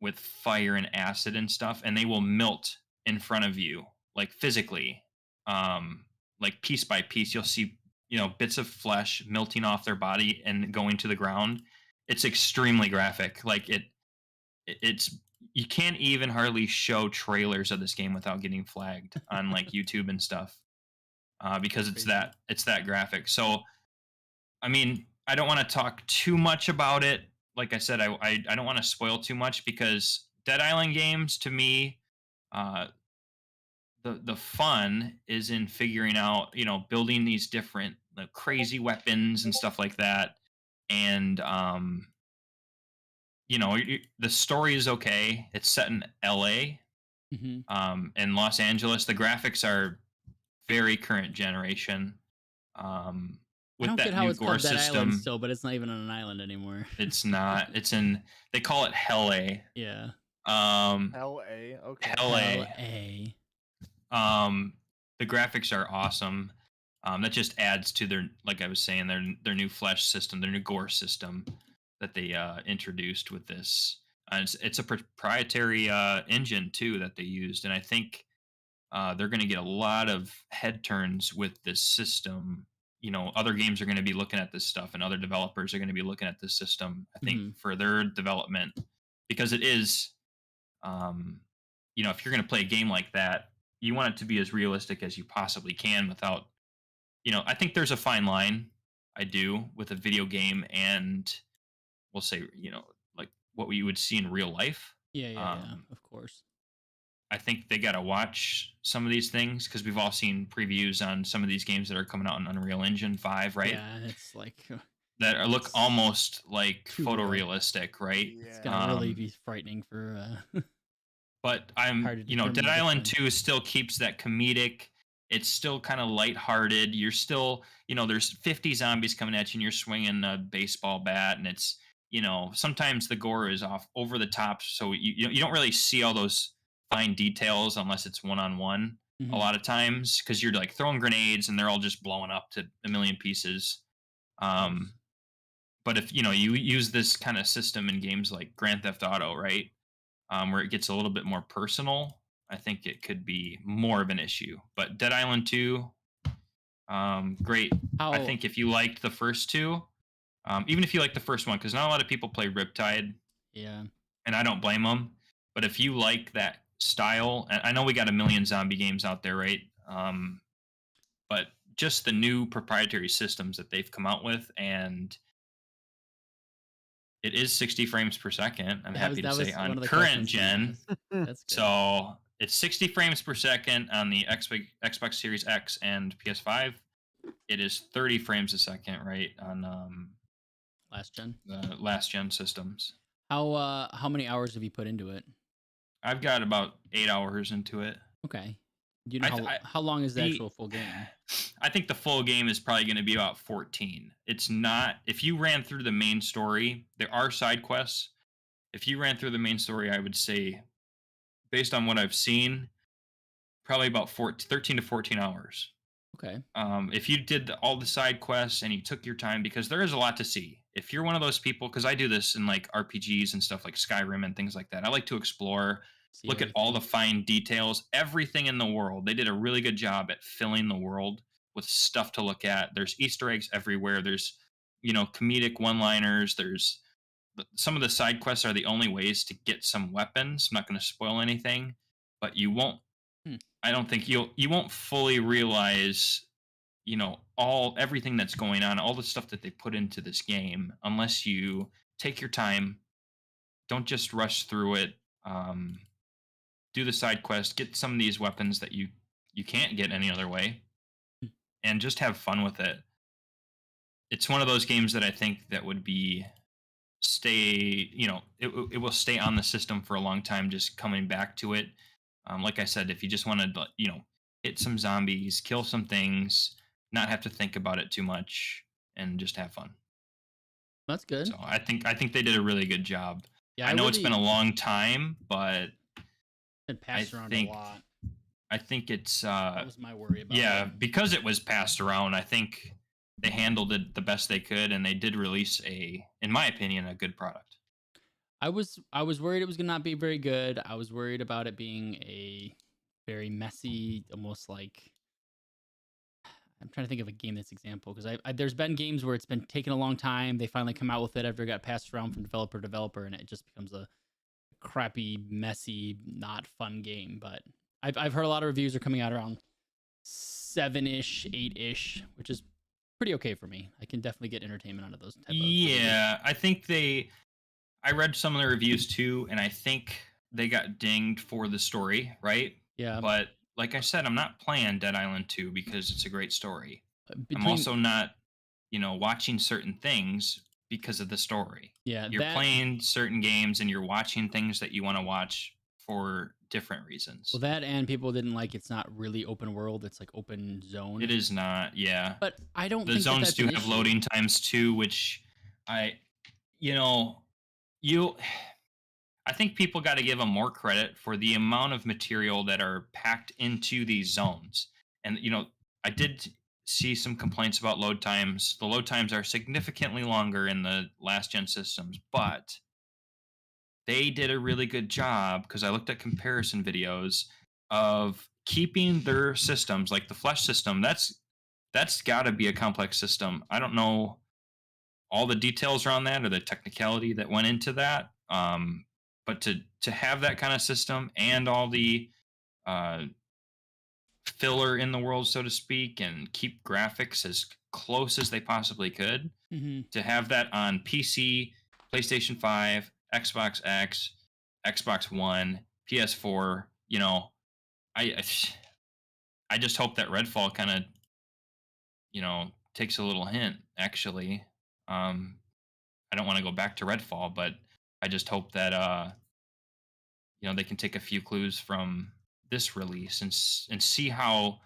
with fire and acid and stuff, and they will melt in front of you, like physically. Like piece by piece, you'll see, bits of flesh melting off their body and going to the ground. It's extremely graphic. Like it's you can't even hardly show trailers of this game without getting flagged on like YouTube and stuff, because it's that graphic. So, I mean, I don't want to talk too much about it. Like I said, I don't want to spoil too much because Dead Island games, to me, uh, the fun is in figuring out, building these different crazy weapons and stuff like that. And the story is okay. It's set in LA, Mm-hmm. in Los Angeles. The graphics are very current generation. I With don't get that how new it's gore called Dead Island system, still, but it's not even on an island anymore. it's not. It's in. They call it Hell A. Yeah. LA. Okay. Hell A. A. The graphics are awesome. That just adds to their, like I was saying, their new flesh system, their new gore system that they introduced with this. It's a proprietary engine too that they used, and I think they're going to get a lot of head turns with this system. Other games are going to be looking at this stuff, and other developers are going to be looking at this system, I think, for their development, because it is, if you're going to play a game like that, you want it to be as realistic as you possibly can without, I think there's a fine line, I do, with a video game and, we'll say, like what you would see in real life. Yeah. Of course. I think they got to watch some of these things because we've all seen previews on some of these games that are coming out in Unreal Engine 5, right? Yeah, it's like That look almost like too real. photorealistic, right? Yeah. It's gonna really be frightening for. But Hard to Dead determine the Island difference. 2 still keeps that comedic. It's still kind of lighthearted. You're still, there's 50 zombies coming at you and you're swinging a baseball bat, and it's, sometimes the gore is off over the top. So you don't really see all those fine details unless it's one on one a Mhm. lot of times because you're like throwing grenades and they're all just blowing up to a million pieces. Of Um, course. but if you use this kind of system in games like Grand Theft Auto, right, where it gets a little bit more personal, I think it could be more of an issue. But Dead Island 2, great. I How think if you liked the first two, even if you like the first one, because not a lot of people play Riptide, yeah. and I don't blame them. But if you like that style, and I know we got a million zombie games out there, right? But just the new proprietary systems that they've come out with, and it is 60 frames per second. I'm happy to That say was one on of the questions I current was gonna gen. ask. That's good. So it's 60 frames per second on the Xbox Series X and PS5. It is 30 frames a second, right, on Last gen. the last gen systems. How many hours have you put into it? I've got about 8 hours into it. Okay. Do you know I, th- I how long is the the actual full game? I think the full game is probably going to be about 14. It's not, if you ran through the main story, there are side quests. If you ran through the main story, I would say, based on what I've seen, probably about 13 to 14 hours. Okay. If you did all the side quests and you took your time, because there is a lot to see. If you're one of those people, because I do this in like RPGs and stuff like Skyrim and things like that, I like to explore, See look at all everything. the fine details, everything in the world. They did a really good job at filling the world with stuff to look at. There's Easter eggs everywhere. There's, comedic one-liners. There's some of the side quests are the only ways to get some weapons. I'm not going to spoil anything, but you won't. Hmm. I don't think you won't fully realize, all everything that's going on, all the stuff that they put into this game, unless you take your time. Don't just rush through it. Um, do the side quest, get some of these weapons that you can't get any other way, and just have fun with it. It's one of those games that I think that would be stay, it will stay on the system for a long time, just coming back to it. Like I said, if you just want to, hit some zombies, kill some things, not have to think about it too much, and just have fun. That's good. So I think they did a really good job. Yeah, I know it's been a long time, but been I passed around a think lot. I think it's That was my worry about yeah, it. because it was passed around. I think they handled it the best they could, and they did release in my opinion, a good product. I was worried it was gonna not be very good. I was worried about it being a very messy, almost like I'm trying to think of a game that's example because there's been games where it's been taking a long time. They finally come out with it after it got passed around from developer to developer, and it just becomes a crappy, messy, not fun game. But I've heard a lot of reviews are coming out around 7-ish, 8-ish, which is pretty okay for me. I can definitely get entertainment out of those type of reviews. Yeah, I read some of the reviews too, and I think they got dinged for the story, right? Yeah. But like I said, I'm not playing Dead Island 2 because it's a great story. I'm Between also not, watching certain things because of the story. yeah, You're that playing certain games and you're watching things that you want to watch for different reasons. well that and people didn't like it's not really open world, it's like open zone. It is not, yeah. But I don't The think that zones that's do an have issue. loading times too, which I, you know, you I think people got to give them more credit for the amount of material that are packed into these zones. And I did see some complaints about load times. The load times are significantly longer in the last gen systems, but they did a really good job because I looked at comparison videos of keeping their systems like the Flesh system. That's got to be a complex system. I don't know all the details around that or the technicality that went into that. But to have that kind of system and all the uh, filler in the world, so to speak, and keep graphics as close as they possibly could, Mm-hmm. to have that on PC, PlayStation 5, Xbox X, Xbox One, PS4, I I just hope that Redfall kind of, takes a little hint actually. I don't want to go back to Redfall, but I just hope that they can take a few clues from this release and see how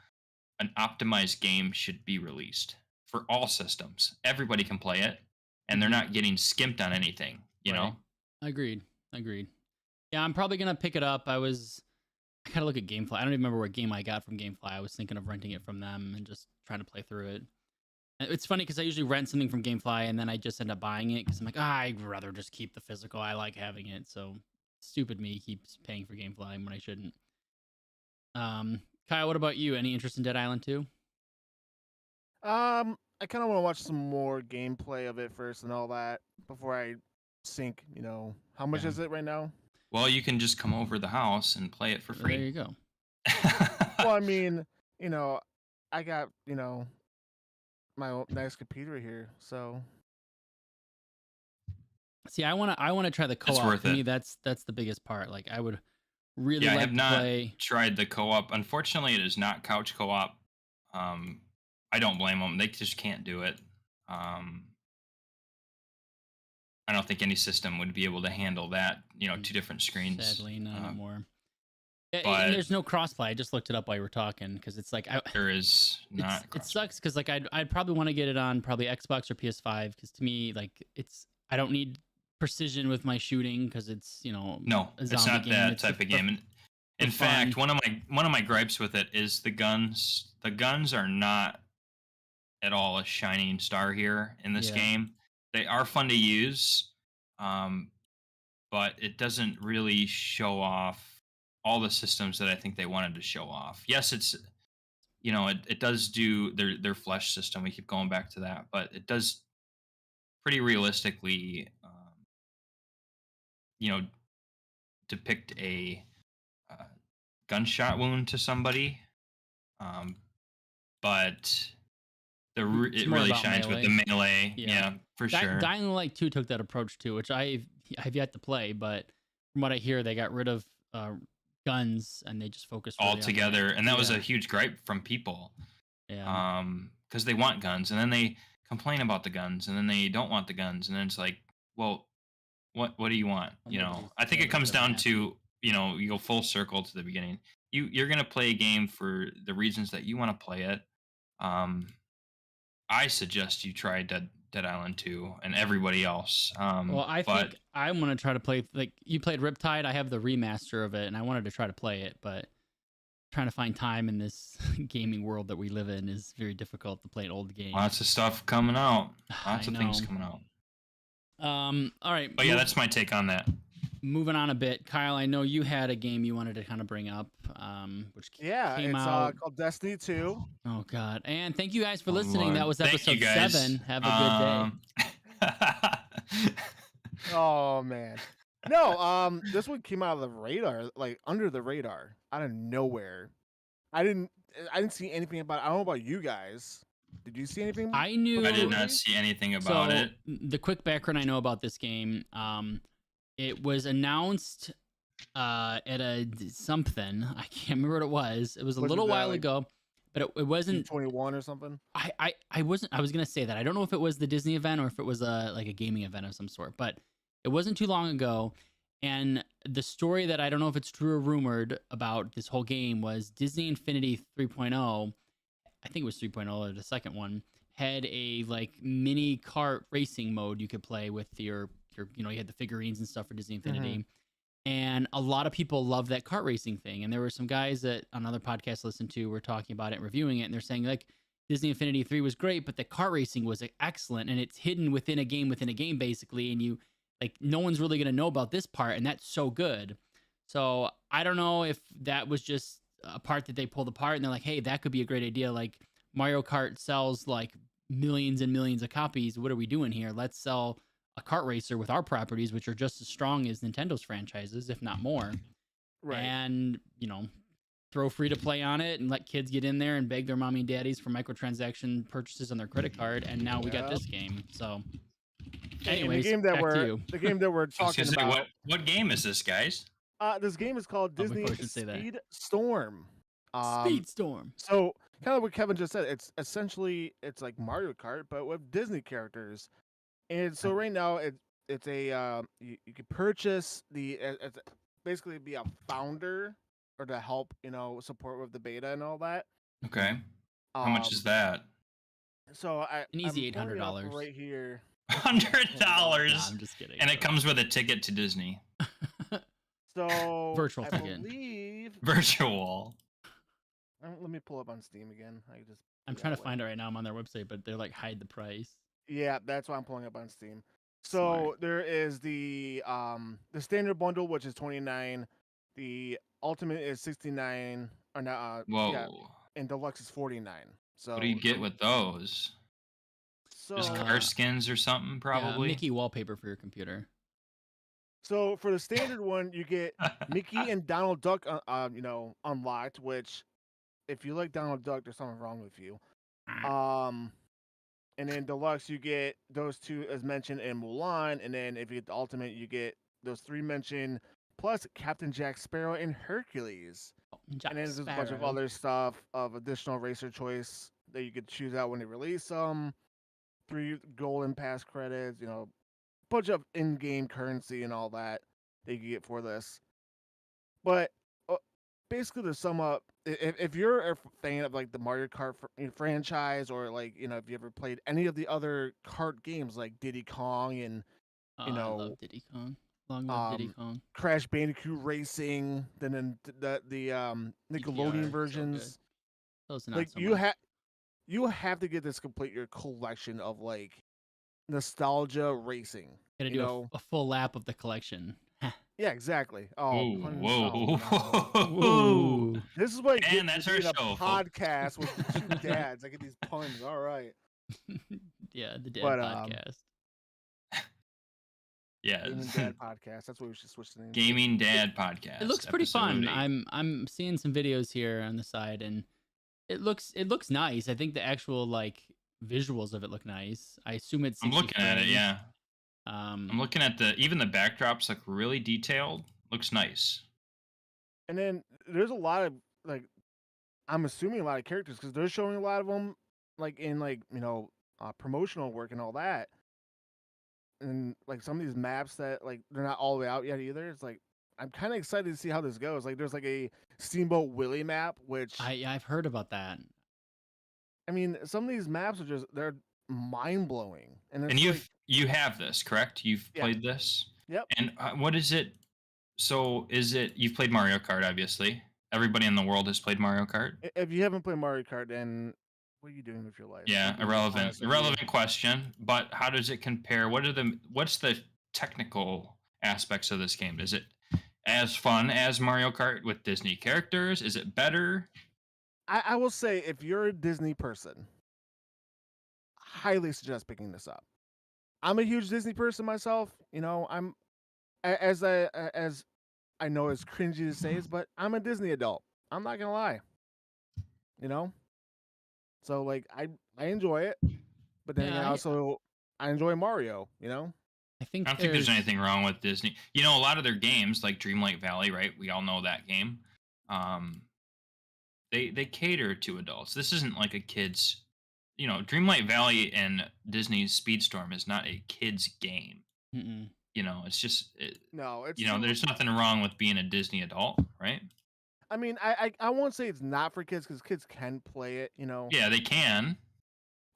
an optimized game should be released for all systems. Everybody can play it, and they're Mhm. not getting skimped on anything. You Right. know, Agreed. Yeah, I'm probably gonna pick it up. I gotta look at GameFly. I don't even remember what game I got from GameFly. I was thinking of renting it from them and just trying to play through it. It's funny because I usually rent something from GameFly and then I just end up buying it because I'm like, I'd rather just keep the physical. I like having it. So stupid me keeps paying for GameFly when I shouldn't. Kyle, what about you? Any interest in Dead Island 2? I kind of want to watch some more gameplay of it first and all that before I sink. How much Yeah. is it right now? well, you can just come over the house and play it for There free. you go. Well, I mean, I got my own nice computer here, so See, I wanna try the co-op. worth For me, it. that's the biggest part. Like I would really Yeah, I like have to not play. tried the co-op. Unfortunately, it is not couch co-op. Um, I don't blame them. They just can't do it. Um, I don't think any system would be able to handle that. Two different screens. Sadly, not anymore. And But there's no crossplay. I just looked it up while you were talking because it's like there is not. it sucks because like I'd probably want to get it on probably Xbox or PS5 because to me like I don't need precision with my shooting because it's No, a it's zombie not game. that It's type of game. And in fun. fact, one of my gripes with it is the guns. The guns are not at all a shining star here in this Yeah. game. They are fun to use, um, but it doesn't really show off all the systems that I think they wanted to show off. Yes, it's it does do their flesh system. We keep going back to that, but it does pretty realistically, you know, depict a uh, gunshot wound to somebody. Um, but It's it more really about shines with melee. the melee. Yeah. Yeah, for sure. Dying Light 2 took that approach too, which I've yet to play, but from what I hear, they got rid of guns and they just focused really on Altogether, and that was yeah. a huge gripe from people. Yeah. Because they want guns, and then they complain about the guns, and then they don't want the guns, and then it's like, well, what do you want? I think it comes Nobody's ever down happy. to you go full circle to the beginning. You're gonna play a game for the reasons that you want to play it. Um, I suggest you try Dead Island 2 and everybody else. Well, I But think I'm gonna try to play like you played Riptide. I have the remaster of it, and I wanted to try to play it, but trying to find time in this gaming world that we live in is very difficult to play an old game. lots of stuff coming out. Lots I of things know. coming out. All right. But yeah, that's my take on that. Moving on a bit, Kyle. I know you had a game you wanted to kind of bring up, which yeah, came it's out. called Destiny 2. Oh God! And thank you guys for Oh, listening. That Lord. was Thank you, episode guys. 7. Have a good day. Oh man. No, this one came out of the radar, like under the radar, out of nowhere. I didn't see anything about it. I don't know about you guys. Did you see anything? I knew. I did before not release? see anything about So it. the quick background I know about this game, it was announced at a something. I can't remember what it was. It was a Was it little the, while like, ago, but it wasn't. 21 or something? I wasn't. I was gonna say that. I don't know if it was the Disney event or if it was like a gaming event of some sort, but it wasn't too long ago. And the story that I don't know if it's true or rumored about this whole game was Disney Infinity 3.0. I think it was 3.0 or the second one had a like mini kart racing mode you could play with your you had the figurines and stuff for Disney Infinity. And a lot of people love that kart racing thing. And there were some guys that on other podcasts I listened to were talking about it and reviewing it. And they're saying like Disney Infinity 3 was great, but the kart racing was excellent. And it's hidden within a game basically. And you like no one's really going to know about this part. And that's so good. So I don't know if that was just a part that they pulled apart and they're like, hey, that could be a great idea. Like Mario Kart sells like millions and millions of copies. What are we doing here? Let's sell a kart racer with our properties, which are just as strong as Nintendo's franchises, if not more. Right. And, throw free to play on it and let kids get in there and beg their mommy and daddies for microtransaction purchases on their credit card. And now we got this game. So, anyways, the game that back to you. the game that we're I was talking gonna say, about. what game is this, guys? This game is called Before Disney I should say that. Speed Storm. Speedstorm. So kind of what Kevin just said, it's essentially like Mario Kart, but with Disney characters. And so right now it's a you can purchase it's basically be a founder or to help support with the beta and all that. Okay. How much is that? So An I'm easy pulling it up $800. right here. $100. Nah, I'm just kidding. And it comes with a ticket to Disney. So Virtual I ticket. believe. Virtual. Let me pull up on Steam again. I just. I'm trying to find it right now. I'm on their website, but they're like hide the price. Yeah, that's why I'm pulling up on Steam. Smart. So there is the standard bundle, which is $29. The ultimate is $69. Or not? Whoa. Yeah, and deluxe is $49. So What do you get with those? Just car skins or something, probably. Yeah, Mickey wallpaper for your computer. So for the standard one, you get Mickey and Donald Duck, unlocked. Which, if you like Donald Duck, there's something wrong with you. And then deluxe, you get those two as mentioned in Mulan, and then if you get the ultimate, you get those three mentioned plus Captain Jack Sparrow and Hercules. Jack and then there's a bunch of Sparrow. other stuff of additional racer choice that you could choose out when they release them. 3 golden pass credits, bunch of in-game currency and all that you can get for this. But basically, to sum up, if you're a fan of like the Mario Kart franchise, or like if you ever played any of the other kart games like Diddy Kong and I love Diddy Kong. Long live Diddy Kong. Crash Bandicoot Racing, then the Nickelodeon DPR, versions, so those not like so you have to get this complete your collection of like nostalgia racing. Gotta do a full lap of the collection. Yeah, exactly. Whoa. Whoa. This is what And gets that's me our in a show, podcast with the two dads. I get these puns. All right. Yeah, the dad podcast. Yeah, Gaming Dad podcast. That's what we should switch the name. Gaming Dad podcast. It looks pretty fun. 8. I'm seeing some videos here on the side, and it looks nice. I think the actual like visuals of it look nice. I assume it's. I'm looking at it. Yeah. I'm looking at even the backdrops look really detailed. Looks nice. And then there's a lot of like, I'm assuming a lot of characters because they're showing a lot of them like in like promotional work and all that. And like some of these maps that like they're not all the way out yet either. It's like I'm kind of excited to see how this goes. Like there's like a Steamboat Willie map, which I've heard about that. I mean, some of these maps are they're mind blowing. And you have this, correct? You've played this. Yep. And what is it? So you've played Mario Kart, obviously. Everybody in the world has played Mario Kart. If you haven't played Mario Kart, then what are you doing with your life? Yeah, irrelevant question. But how does it compare? What's the technical aspects of this game? Is it as fun as Mario Kart with Disney characters? Is it better? I will say, if you're a Disney person, highly suggest picking this up. I'm a huge Disney person myself. I'm as I know it's cringy to say this, but I'm a Disney adult. I'm not gonna lie. So like I enjoy it, but then I enjoy Mario. I don't think there's anything wrong with Disney. A lot of their games, like Dreamlight Valley, right? We all know that game. They cater to adults. This isn't like a kid's. Dreamlight Valley and Disney's Speedstorm is not a kid's game. Mm-mm. It's just no. It's there's nothing wrong with being a Disney adult, right? I mean, I won't say it's not for kids because kids can play it. Yeah, they can.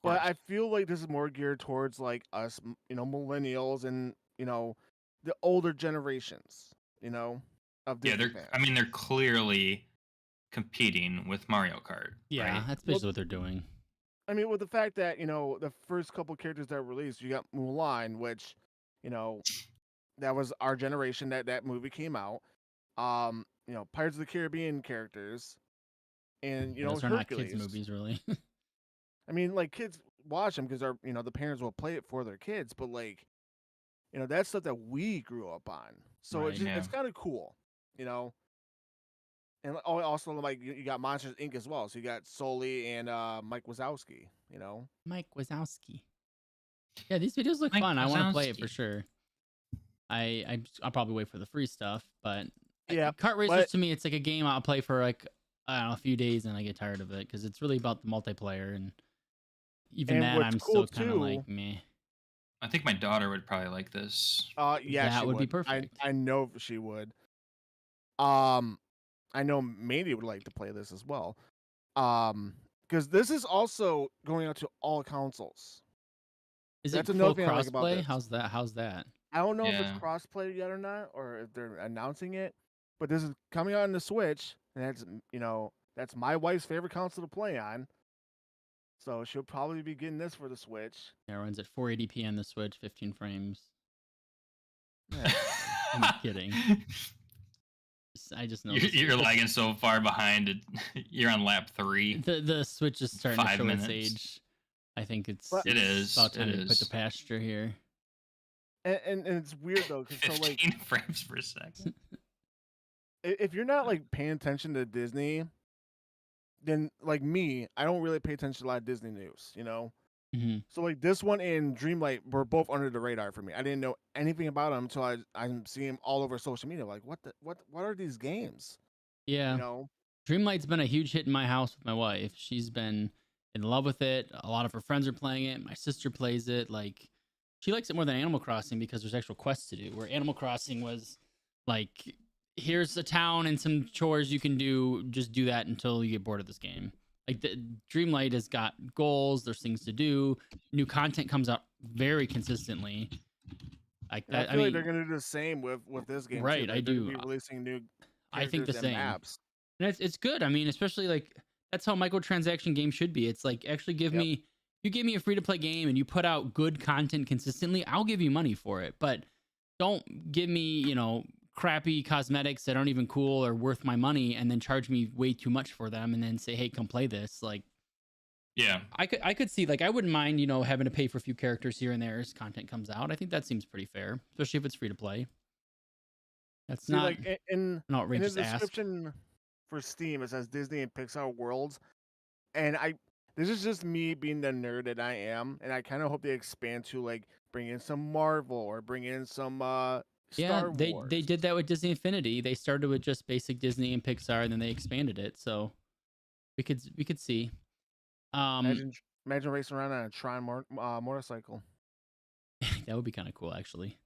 But I feel like this is more geared towards like us, millennials and the older generations, of Disney fans. I mean, they're clearly competing with Mario Kart. Yeah, right? that's basically what they're doing. I mean, with the fact that the first couple characters that were released, you got Mulan, which that was our generation that movie came out. Pirates of the Caribbean characters, and those are Hercules. not kids movies, really. I mean, like kids watch them because the parents will play it for their kids, but like, that's stuff that we grew up on. So Right, it's kind of cool, And also like you got Monsters Inc. as well, so you got Sully and Mike Wazowski. Mike Wazowski. Yeah, these videos look fun. I want to play it for sure. I'll probably wait for the free stuff, but Kart Racers to me, it's like a game I'll play for like a few days and I get tired of it because it's really about the multiplayer, and even that I'm still kind of like meh. I think my daughter would probably like this. Yeah, that would be perfect. I know she would. I know Mandy would like to play this as well. because this is also going out to all consoles. Is That's it another full thing I like about crossplay? this. How's that? I don't know if it's Yeah. crossplay yet or not, or if they're announcing it, but this is coming out on the Switch, and that's my wife's favorite console to play on. So she'll probably be getting this for the Switch. Yeah, it runs at 480p on the Switch, 15 frames. Yeah. I'm kidding. I just know You're lagging so far behind. You're on lap 3. the Switch is starting to 5 show its minutes. age. I think it's But- It is. about time It to put the is. pasture here. And it's weird though, because so 15 frames per second. if you're not like paying attention to Disney, then like me, I don't really pay attention to a lot of Disney news, hmm So like this one and Dreamlight were both under the radar for me. I didn't know anything about them until I'm seeing them all over social media. Like what are these games? Yeah. You know? Dreamlight's been a huge hit in my house with my wife. She's been in love with it. A lot of her friends are playing it. My sister plays it. Like, she likes it more than Animal Crossing because there's actual quests to do. Where Animal Crossing was like, here's a town and some chores you can do. Just do that until you get bored of this game. Like, the Dreamlight has got goals. There's things to do. New content comes out very consistently. Like And I that. feel like they're gonna do the same with this game. Right, Too. I Like, they're do. gonna be releasing new I think the characters and same. maps. And it's good. I mean, especially like that's how microtransaction games should be. It's like actually give Yep. me you give me a free to play game and you put out good content consistently, I'll give you money for it. But don't give me, crappy cosmetics that aren't even cool or worth my money and then charge me way too much for them and then say, "Hey, come play this." Like Yeah. I could see like I wouldn't mind, having to pay for a few characters here and there as content comes out. I think that seems pretty fair, especially if it's free to play. That's See, not like in an the outrageous ask. description for Steam, it says Disney and Pixar Worlds, and this is just me being the nerd that I am, and I kind of hope they expand to like bring in some Marvel or bring in some Yeah, Star they Wars. did that with Disney Infinity. They started with just basic Disney and Pixar, and then they expanded it. So we could see. Imagine racing around on a Tron motorcycle. That would be kind of cool, actually.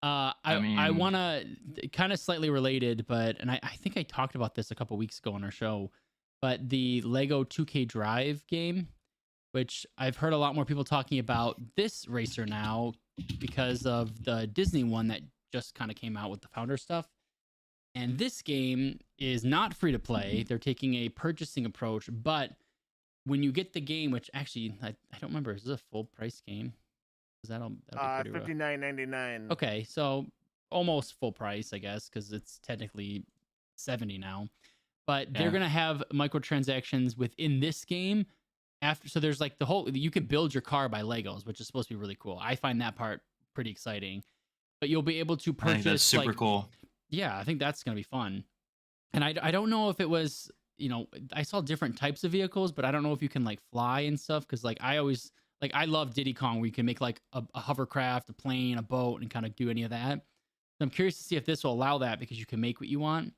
I I mean- want to kind of slightly related, but I think I talked about this a couple weeks ago on our show, but the Lego 2K Drive game, which I've heard a lot more people talking about this racer now because of the Disney one that just kind of came out with the founder stuff. And this game is not free to play. They're taking a purchasing approach, but when you get the game, which actually I don't remember, is this a full price game? Because that'll be pretty rough. $59.99. Okay, so almost full price, I guess, because it's technically 70 now. But they're Yeah. gonna have microtransactions within this game. So there's like you can build your car by Legos, which is supposed to be really cool. I find that part pretty exciting. But you'll be able to I purchase. think that's super like, cool. Yeah, I think that's gonna be fun. And I don't know if it was, I saw different types of vehicles, but I don't know if you can like fly and stuff. Because like I love Diddy Kong, where you can make like a hovercraft, a plane, a boat, and kind of do any of that. So I'm curious to see if this will allow that because you can make what you want.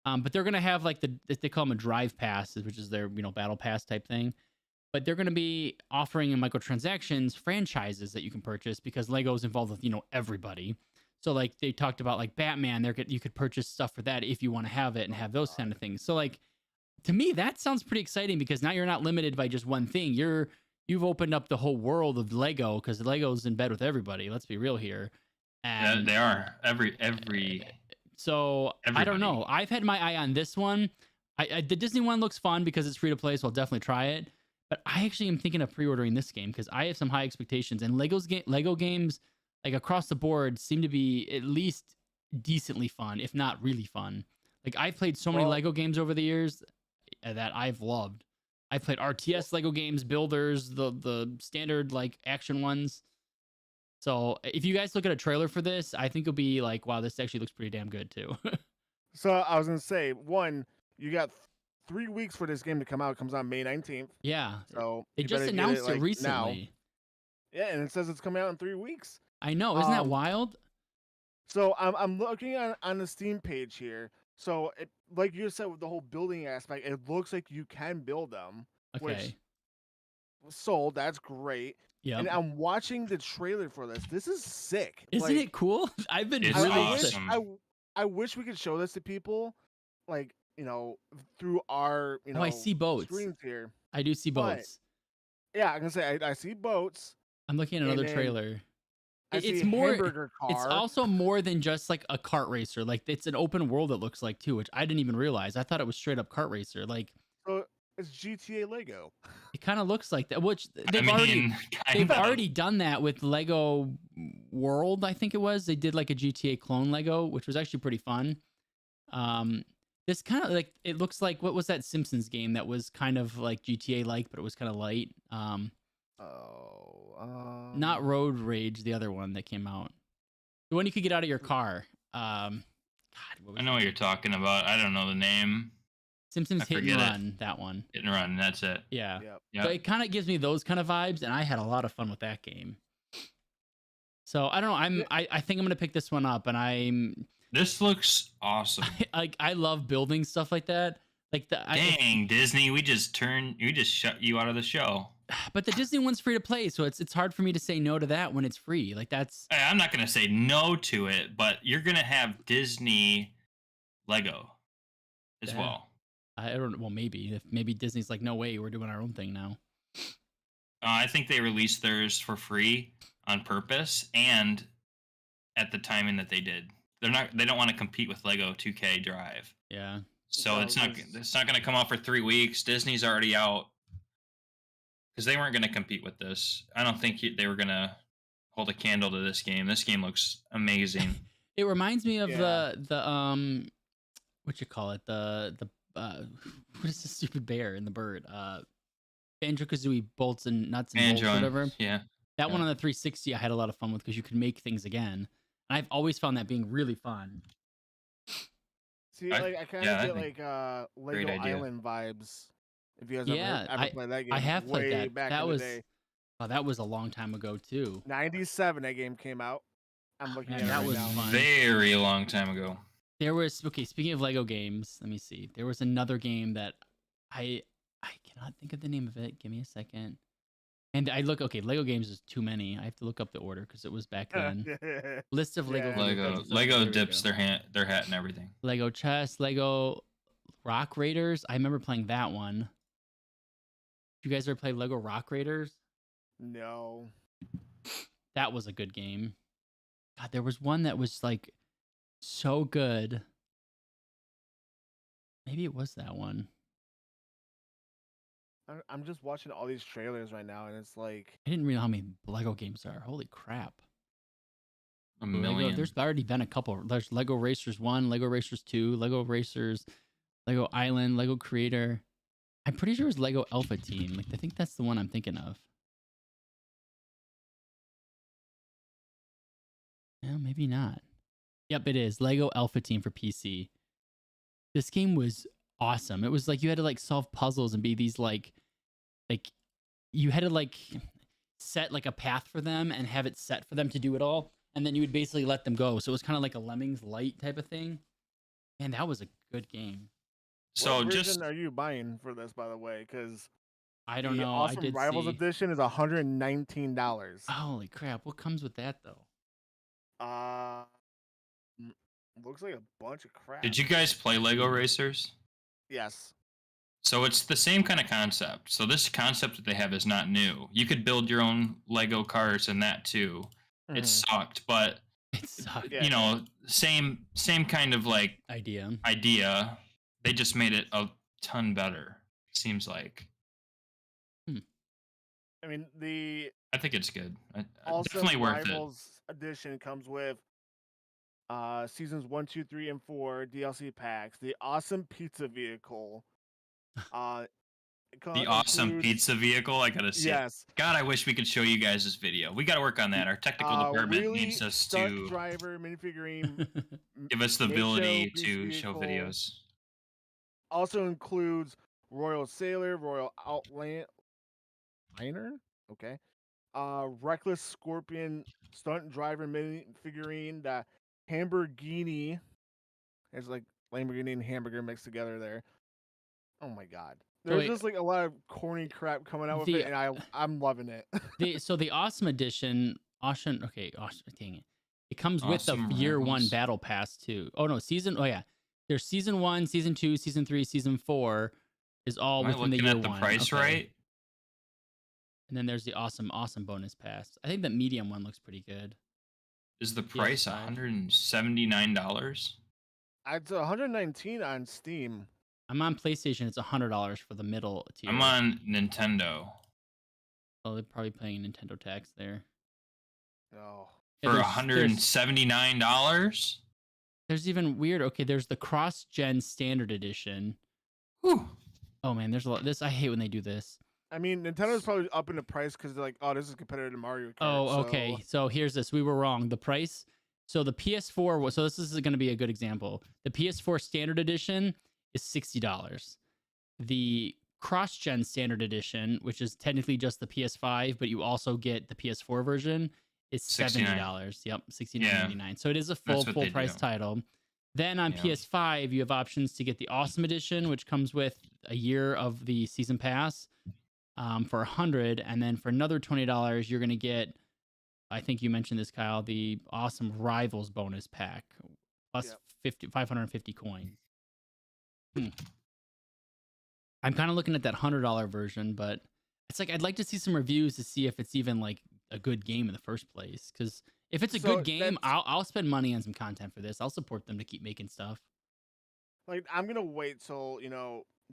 But they're gonna have like they call them a drive pass, which is their battle pass type thing. But they're gonna be offering in microtransactions franchises that you can purchase because Lego's involved with everybody. So like they talked about like Batman, you could purchase stuff for that if you want to have it and have those kind of things. So like to me that sounds pretty exciting because now you're not limited by just one thing. You've opened up the whole world of Lego because Lego's in bed with everybody. Let's be real here. Yeah, And they are. Every so I don't know. everybody. I've had my eye on this one. The Disney one looks fun because it's free to play, so I'll definitely try it. But I actually am thinking of pre-ordering this game because I have some high expectations. And Lego games, like across the board, seem to be at least decently fun, if not really fun. Like I've played so many Well- Lego games over the years that I've loved. I've played RTS Lego games, builders, the standard like action ones. So if you guys look at a trailer for this, I think you'll be like, wow, this actually looks pretty damn good too. So I was gonna say, one, you got 3 weeks for this game to come out. It comes out May 19th. Yeah. So They you just better get announced like, it recently. Now. Yeah, and it says it's coming out in 3 weeks. I know. Isn't that Um, wild? So I'm looking on the Steam page here. So like you said with the whole building aspect, it looks like you can build them. Okay. Which sold. That's great. Yeah. And I'm watching the trailer for this. This is sick. Isn't Like, it cool? I've been It's really I wish awesome. I wish we could show this to people. Like through our Oh, I see boats. screens here. I do see But boats. yeah, I can say I see boats. I'm looking at And another then trailer. I see It's a more. hamburger It's car. also more than just like a kart racer. Like it's an open world. It looks like too, which I didn't even realize. I thought it was straight up kart racer. Like So it's GTA Lego. it kind of looks like that. Which I they've mean, kind of. already done that with Lego World. I think it was. They did like a GTA clone Lego, which was actually pretty fun. This kind of like it looks like what was that Simpsons game that was kind of like GTA like, but it was kind of light. Not Road Rage, the other one that came out. The one you could get out of your car. God, what was I know what you're talking about. I don't know the name. Simpsons I Hit and forget it. Run, that one. Hit and Run, that's it. Yeah. Yep. Yep. So it kind of gives me those kind of vibes, and I had a lot of fun with that game. So I don't know. I think I'm gonna pick this one up, and This looks awesome. I love building stuff like that. Like Dang, Disney, we just shut you out of the show. but the Disney one's free to play, so it's hard for me to say no to that when it's free. Like that's Hey, I'm not gonna say no to it, but you're gonna have Disney Lego as Yeah. well. I don't. Well, maybe Disney's like, no way, we're doing our own thing now. I think they released theirs for free on purpose and at the timing that they did. They don't want to compete with Lego 2K Drive. Yeah. So No, it's not going to come out for 3 weeks. Disney's already out because they weren't going to compete with this. I don't think they were going to hold a candle to this game. This game looks amazing. It reminds me of Yeah. the what you call it, the what is the stupid bear and the bird? Banjo-Kazooie Bolts and Nuts and Bolts, whatever. Yeah. That one on the 360 I had a lot of fun with because you could make things again. And I've always found that being really fun. See, I kind yeah, I of think get like great Lego idea. Island vibes. If you guys Yeah, ever played that game, I have played way that. back That in was the day. oh, that was a long time ago too. 97 that game came out. I'm looking Man, at it that right was now. fun. very long time ago. There was speaking of Lego games, let me see. There was another game that I cannot think of the name of it. Give me a second. And Lego games is too many. I have to look up the order because it was back then. List of Lego Yeah. video games. Lego There we dips go. their hat and everything. Lego Chess, Lego Rock Raiders. I remember playing that one. Did you guys ever play Lego Rock Raiders? No. That was a good game. God, there was one that was like so good. Maybe it was that one. I'm just watching all these trailers right now, and it's like I didn't realize how many Lego games there are. Holy crap. A million. There's already been a couple. There's Lego Racers 1, Lego Racers 2, Lego Racers, Lego Island, Lego Creator. I'm pretty sure it was Lego Alpha Team. Like I think that's the one I'm thinking of. No, maybe not. Yep, it is. Lego Alpha Team for PC. This game was awesome. It was like you had to like solve puzzles and be these like you had to like set like a path for them and have it set for them to do it all, and then you would basically let them go. So it was kind of like a Lemmings Light type of thing. Man, that was a good game. So what just version are you buying for this, by the way? Because I don't the know. Awesome I did Rivals see. edition is $119. Holy crap! What comes with that though? Looks like a bunch of crap. did you guys play Lego Racers? Yes. So it's the same kind of concept. So this concept that they have is not new. You could build your own Lego cars in that too. It sucked, but It sucked. Yeah. you know, same kind of like Idea. They just made it a ton better. Seems like. I mean, the I think it's good. Awesome Definitely worth it. Rivals edition comes with seasons 1, 2, 3, and 4 DLC packs. The awesome pizza vehicle. The awesome pizza vehicle. I gotta see it. Yes. God, I wish we could show you guys this video. We gotta work on that. Our technical department Wheelie needs us stunt to driver minifigurine. give us the Make ability show, to beach show vehicle. videos. Also includes Royal Sailor, Royal Outliner. Okay. Reckless Scorpion stunt driver mini figurine. The Hamburgini. It's like Lamborghini and hamburger mixed together there. Oh my god. There's just like a lot of corny crap coming out with it, and I'm loving it. So the Awesome Edition, Awesome, dang it. It comes with the Awesome year one Rivals. battle pass too. Oh no, season. Oh yeah, there's season 1, season 2, season 3, season 4 is all Am I within the looking year at the one. price right? And then there's the awesome bonus pass. I think the medium one looks pretty good. Is the price PS5. $179? It's 119 on Steam. I'm on PlayStation. It's $100 for the middle tier. I'm on Nintendo. Oh, they're probably paying Nintendo tax there. Oh. For $179? There's even weird. Okay, there's the cross-gen standard edition. Whew. Oh man, there's a lot. I hate when they do this. I mean, Nintendo's probably up in the price because they're like, oh, this is competitive to Mario Kart. Oh, okay. So here's this. We were wrong. The price. So the PS4 was. So this is going to be a good example. The PS4 standard edition is $60. The cross-gen standard edition, which is technically just the PS5, but you also get the PS4 version, is $70. Yep, $69.99. So it is a full price title. Then on PS5, you have options to get the Awesome Edition, which comes with a year of the season pass for $100, and then for another $20, you're going to get, I think you mentioned this, Kyle, the Awesome Rivals bonus pack plus 550 coins. I'm kind of looking at that $100 version, but it's like I'd like to see some reviews to see if it's even like a good game in the first place. Because if it's a good game, I'll spend money on some content for this. I'll support them to keep making stuff. Like I'm gonna wait till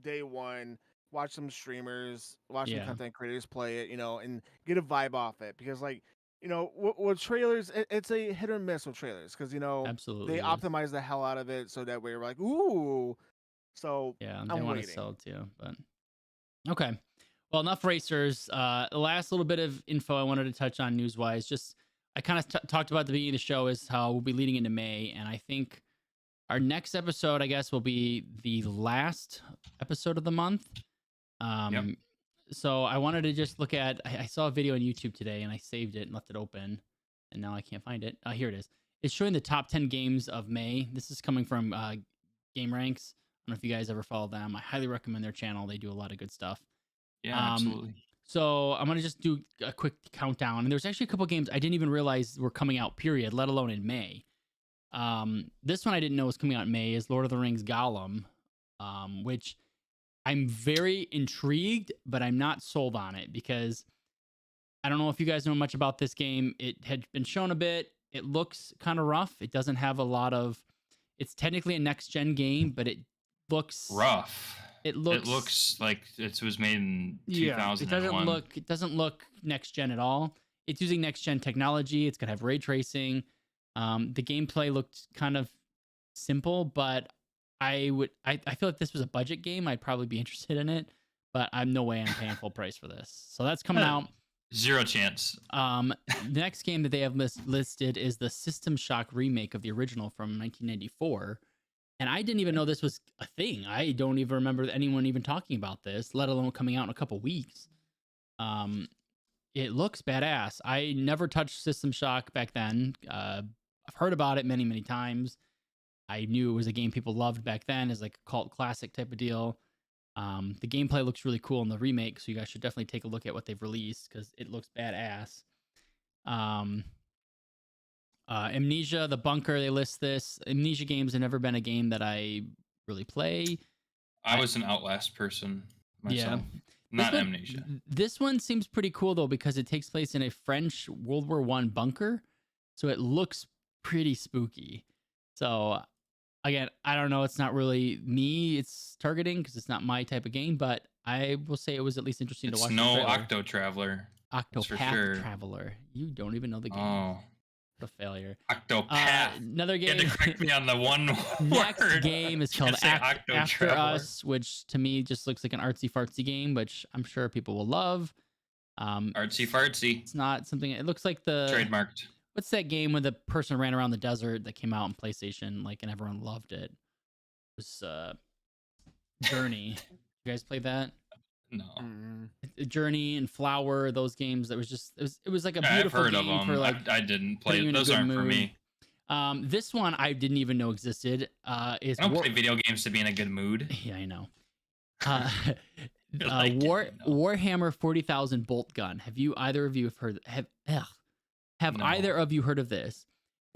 day one, watch some streamers, watch some content creators play it, and get a vibe off it. Because with trailers, it's a hit or miss with trailers. Because absolutely they optimize the hell out of it so that way we're like, ooh. So yeah, they want to sell it too, but okay. Well, enough racers. The last little bit of info I wanted to touch on news-wise, just I kind of talked about at the beginning of the show is how we'll be leading into May, and I think our next episode, I guess, will be the last episode of the month. So I wanted to just look at. I saw a video on YouTube today, and I saved it and left it open, and now I can't find it. Here it is. It's showing the top 10 games of May. This is coming from Game Ranks. I don't know if you guys ever follow them. I highly recommend their channel. They do a lot of good stuff. Yeah, absolutely. So I'm going to just do a quick countdown. And there's actually a couple games I didn't even realize were coming out, period, let alone in May. This one I didn't know was coming out in May is Lord of the Rings Gollum, which I'm very intrigued, but I'm not sold on it because I don't know if you guys know much about this game. It had been shown a bit. It looks kind of rough. It doesn't have a lot of... It's technically a next-gen game, but it looks... rough. It looks like it was made in 2001. It doesn't look next gen at all. It's using next gen technology. It's gonna have ray tracing. The gameplay looked kind of simple, but I feel like this was a budget game. I'd probably be interested in it, but I'm no way I'm paying full price for this. So that's coming out. Zero chance. The next game that they have listed is the System Shock remake of the original from 1994. And I didn't even know this was a thing. I don't even remember anyone even talking about this, let alone coming out in a couple weeks. It looks badass. I never touched System Shock back then. I've heard about it many, many times. I knew it was a game people loved back then as like a cult classic type of deal. The gameplay looks really cool in the remake, so you guys should definitely take a look at what they've released because it looks badass. Amnesia, The Bunker, they list this. Amnesia games have never been a game that I really play. I was an Outlast person myself. Yeah. Not Amnesia. This one seems pretty cool though because it takes place in a French World War I bunker. So it looks pretty spooky. So again, I don't know. It's not really me it's targeting because it's not my type of game, but I will say it was at least interesting to watch. No Octo Traveler. Octopath Traveler. You don't even know the game. Oh. A failure. Octopath. Another game. You had to correct me on the one Next word. game is called After Us, which to me just looks like an artsy fartsy game, which I'm sure people will love. Artsy fartsy. It's not something. It looks like the trademarked. What's that game where the person ran around the desert that came out on PlayStation, and everyone loved it? It was Journey. You guys play that? No. Journey and Flower, those games. That was just it was like a beautiful I've heard game of them. for like I didn't play it. Those aren't for me. This one I didn't even know existed. I don't play video games to be in a good mood. Yeah, I know. Warhammer 40,000 Bolt Gun. Have you either of you heard? Have either of you heard of this?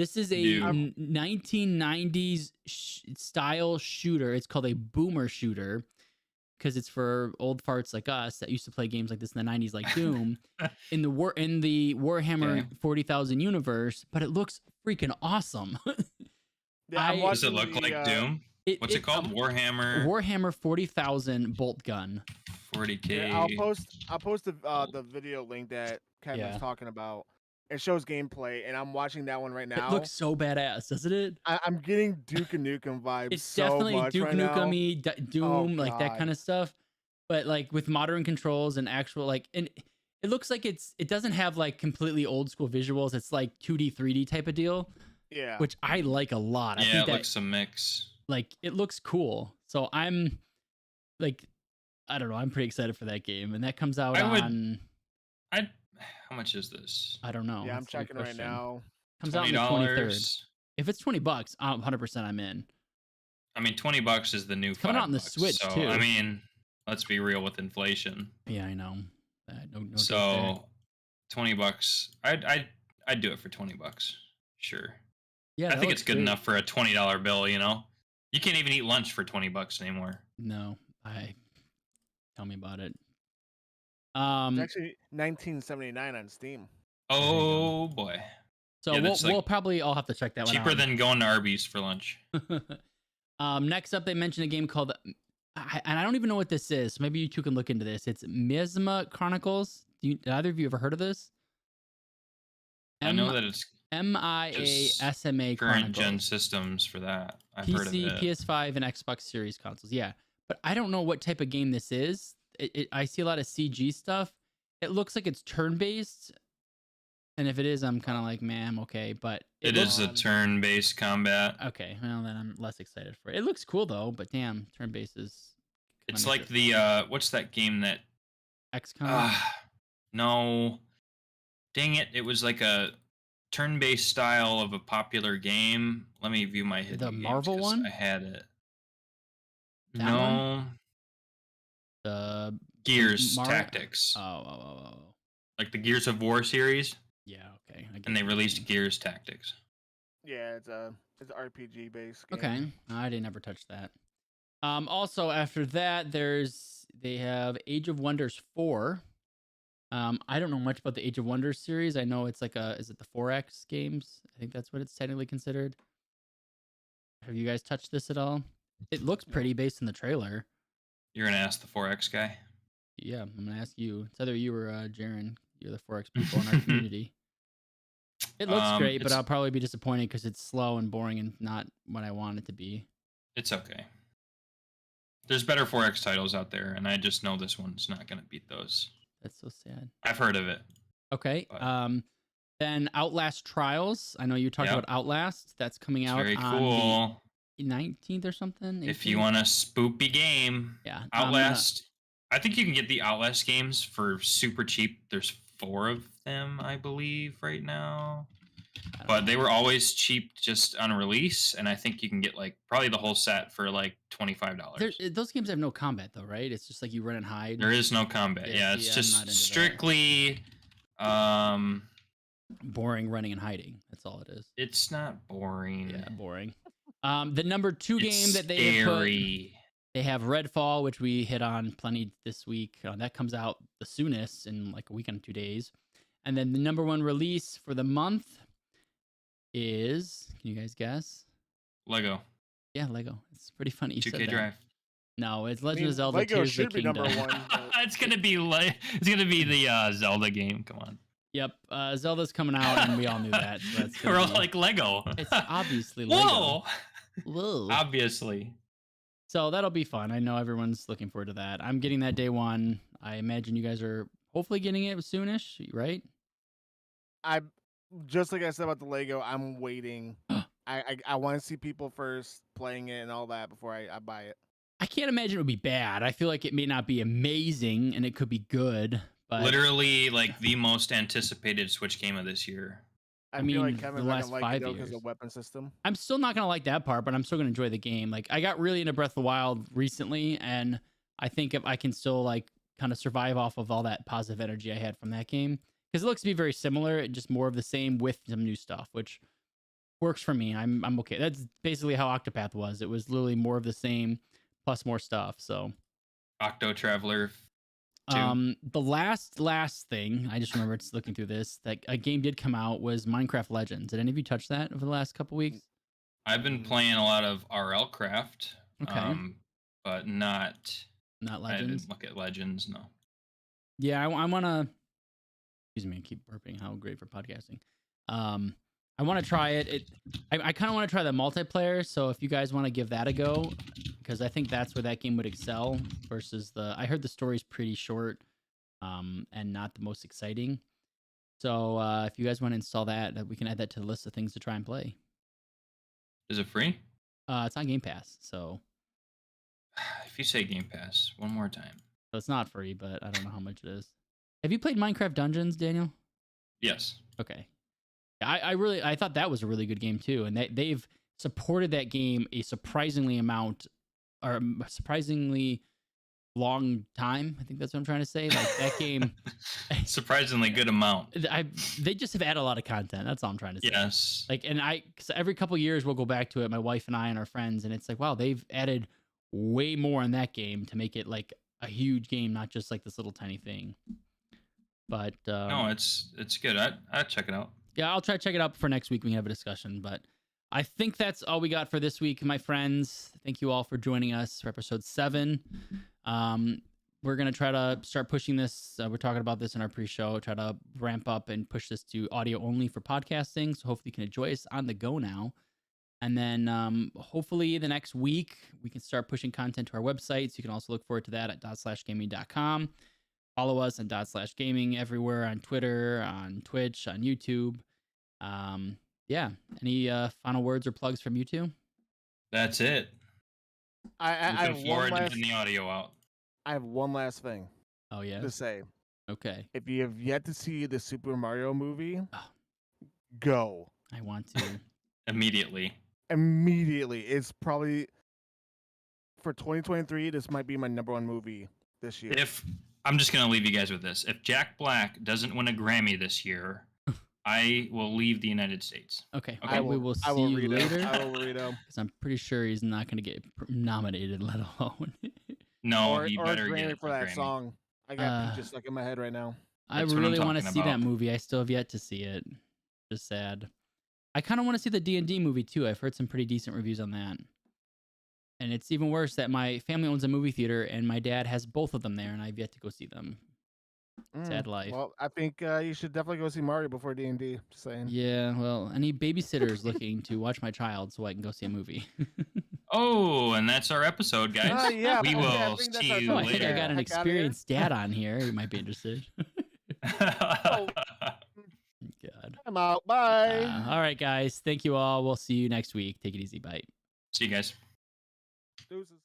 This is a Dude. 1990s style shooter. It's called a boomer shooter because it's for old farts like us that used to play games like this in the 90s, like Doom, in the Warhammer Okay. 40,000 universe. But it looks freaking awesome. Yeah, I'm Does it watching look like Doom? What's it called? Warhammer 40,000 bolt gun. 40K. Yeah, I'll post the video link that Kevin's talking about. It shows gameplay, and I'm watching that one right now. It looks so badass, doesn't it? I'm getting Duke Nukem vibes. It's so definitely much Duke right now. Nukem-y, Doom, like that God. kind of stuff. But like with modern controls and actual like, and it looks like it doesn't have like completely old school visuals. It's like 2D, 3D type of deal. Yeah. Which I like a lot. I Yeah, think it that looks a mix. like it looks cool. So I'm like, I don't know. I'm pretty excited for that game, and that comes out on. How much is this? I don't know. Yeah, I'm That's a good checking right question. now. Comes out on the 23rd. If it's $20, 100% I'm in. I mean, $20 is the new. Coming out on the $5, Switch so, too. I mean, let's be real with inflation. Yeah, I know. No so, $20. I'd do it for $20. Sure. Yeah, I think it's good enough for a $20 bill. You know, you can't even eat lunch for $20 anymore. No, tell me about it. It's actually $19.79 on Steam. Oh boy. So yeah, we'll probably all have to check that one out. Cheaper than going to Arby's for lunch. Next up, they mentioned a game called, and I don't even know what this is. Maybe you two can look into this. It's Miasma Chronicles. Did either of you ever heard of this? I know that it's MIASMA current gen systems for that. I've heard of it. PS5, and Xbox Series consoles. Yeah, but I don't know what type of game this is. I see a lot of CG stuff. It looks like it's turn-based, and if it is, I'm kind of like, man, I'm okay. But it is a turn-based combat. Okay, well then I'm less excited for it. It looks cool though, but damn, turn-based is. It's like the what's that game that? XCOM. No, dang it! It was like a turn-based style of a popular game. Let me view my hidden The games, Marvel one. I had it. That no. One? The Gears Tactics. Oh. Like the Gears of War series. Yeah, okay. And they released Gears Tactics. Yeah, it's an RPG based game. Okay, I didn't ever touch that. Also after that, they have Age of Wonders 4. I don't know much about the Age of Wonders series. I know it's like is it the 4X games? I think that's what it's technically considered. Have you guys touched this at all? It looks pretty based on the trailer. You're gonna ask the 4X guy? Yeah, I'm gonna ask you. It's either you or Jaren. You're the 4X people in our community. It looks great, but I'll probably be disappointed because it's slow and boring and not what I want it to be. It's okay. There's better 4X titles out there, and I just know this one's not gonna beat those. That's so sad. I've heard of it. Okay. Then Outlast Trials. I know you talked about Outlast. That's coming out on the 19th or something. 18th? If you want a spoopy game, yeah. Outlast. I think you can get the Outlast games for super cheap. There's 4 of them, I believe, right now. But they were always cheap just on release, and I think you can get like probably the whole set for like $25. Those games have no combat though, right? It's just like you run and hide. There is no combat. Yeah, it's just strictly boring running and hiding. That's all it is. It's not boring. Yeah, boring. The number 2 game that they have put, they have Redfall, which we hit on plenty this week. That comes out the soonest in like a week and 2 days. And then the number 1 release for the month is, can you guys guess? Lego. Yeah, Lego. It's pretty funny. 2K Drive. No, it's Legend of Zelda Lego Tears should of the be Kingdom. number 1. It's gonna be the Zelda game. Come on. Yep, Zelda's coming out, and we all knew that. So that's we're all like Lego. It's obviously Lego. Whoa. Obviously. So that'll be fun. I know everyone's looking forward to that. I'm getting that day 1. I imagine you guys are hopefully getting it soonish, right? I just like I said about the Lego, I'm waiting. I want to see people first playing it and all that before I buy it. I can't imagine it would be bad. I feel like it may not be amazing and it could be good. But literally like the most anticipated Switch game of this year. I feel like Kevin's not gonna like it though because of the weapon system. I'm still not gonna like that part, but I'm still gonna enjoy the game. Like I got really into Breath of the Wild recently, and I think if I can still like kind of survive off of all that positive energy I had from that game, because it looks to be very similar, just more of the same with some new stuff, which works for me. I'm okay. That's basically how Octopath was. It was literally more of the same plus more stuff. So Octo Traveler 2. the last thing I just remembered looking through this that a game did come out was Minecraft Legends. Did any of you touch that over the last couple weeks? I've been playing a lot of RL Craft. Okay. But not Not I Legends. didn't look at Legends, no. Yeah, I want to. Excuse me, I keep burping. How great for podcasting. I want to try it. I kind of want to try the multiplayer. So if you guys want to give that a go, because I think that's where that game would excel versus the. I heard the story's pretty short, and not the most exciting. So if you guys want to install that, we can add that to the list of things to try and play. Is it free? It's on Game Pass, so If you say Game Pass one more time. so it's not free, but I don't know how much it is. Have you played Minecraft Dungeons, Daniel? Yes. Okay. I thought that was a really good game too, and they've supported that game a surprisingly long time. I think that's what I'm trying to say. Like that game, Surprisingly good amount. they just have added a lot of content. That's all I'm trying to say. Yes. Like, and cause every couple years we'll go back to it, my wife and I and our friends, and it's like, wow, they've added way more in that game to make it like a huge game, not just like this little tiny thing. But no, it's good. I'd check it out. yeah, I'll try to check it out for next week. We can have a discussion, but I think that's all we got for this week, my friends. Thank you all for joining us for episode 7. We're gonna try to start pushing this. We're talking about this in our pre-show. Try to ramp up and push this to audio only for podcasting. So hopefully you can enjoy us on the go now. And then hopefully the next week we can start pushing content to our website. So you can also look forward to that at dotSlashGaming.com. Follow us on dotSlashGaming everywhere, on Twitter, on Twitch, on YouTube. Yeah. Any final words or plugs from you two? That's it. I Looking forward to getting the audio out. I have one last thing Oh yeah. to say. Okay. If you have yet to see the Super Mario movie, Oh. go I want to. Immediately. It's probably for 2023. This might be my #1 movie this year. If I'm just gonna leave you guys with this. If Jack Black doesn't win a Grammy this year, I will leave the United States. Okay. Okay. We will see you later. I will read them. Because I'm pretty sure he's not going to get nominated, let alone. No, or he or better a Grammy get for a that Grammy. song. I got Peaches stuck in my head right now. I That's what I'm really want to talking see that about. movie. I still have yet to see it. Just sad. I kind of want to see the D&D movie too. I've heard some pretty decent reviews on that. And it's even worse that my family owns a movie theater and my dad has both of them there, and I've yet to go see them. Sad life. Well, I think you should definitely go see Mario before D&D. Just saying. Yeah, well, I need babysitters looking to watch my child so I can go see a movie. Oh, and that's our episode, guys. Yeah, we I will think that's see our you Oh, show. I think I later. got an Heck outta here. experienced dad on here. You might be interested. God. I'm out. Bye. All right, guys. Thank you all. We'll see you next week. Take it easy. Bye. See you guys. Deuces.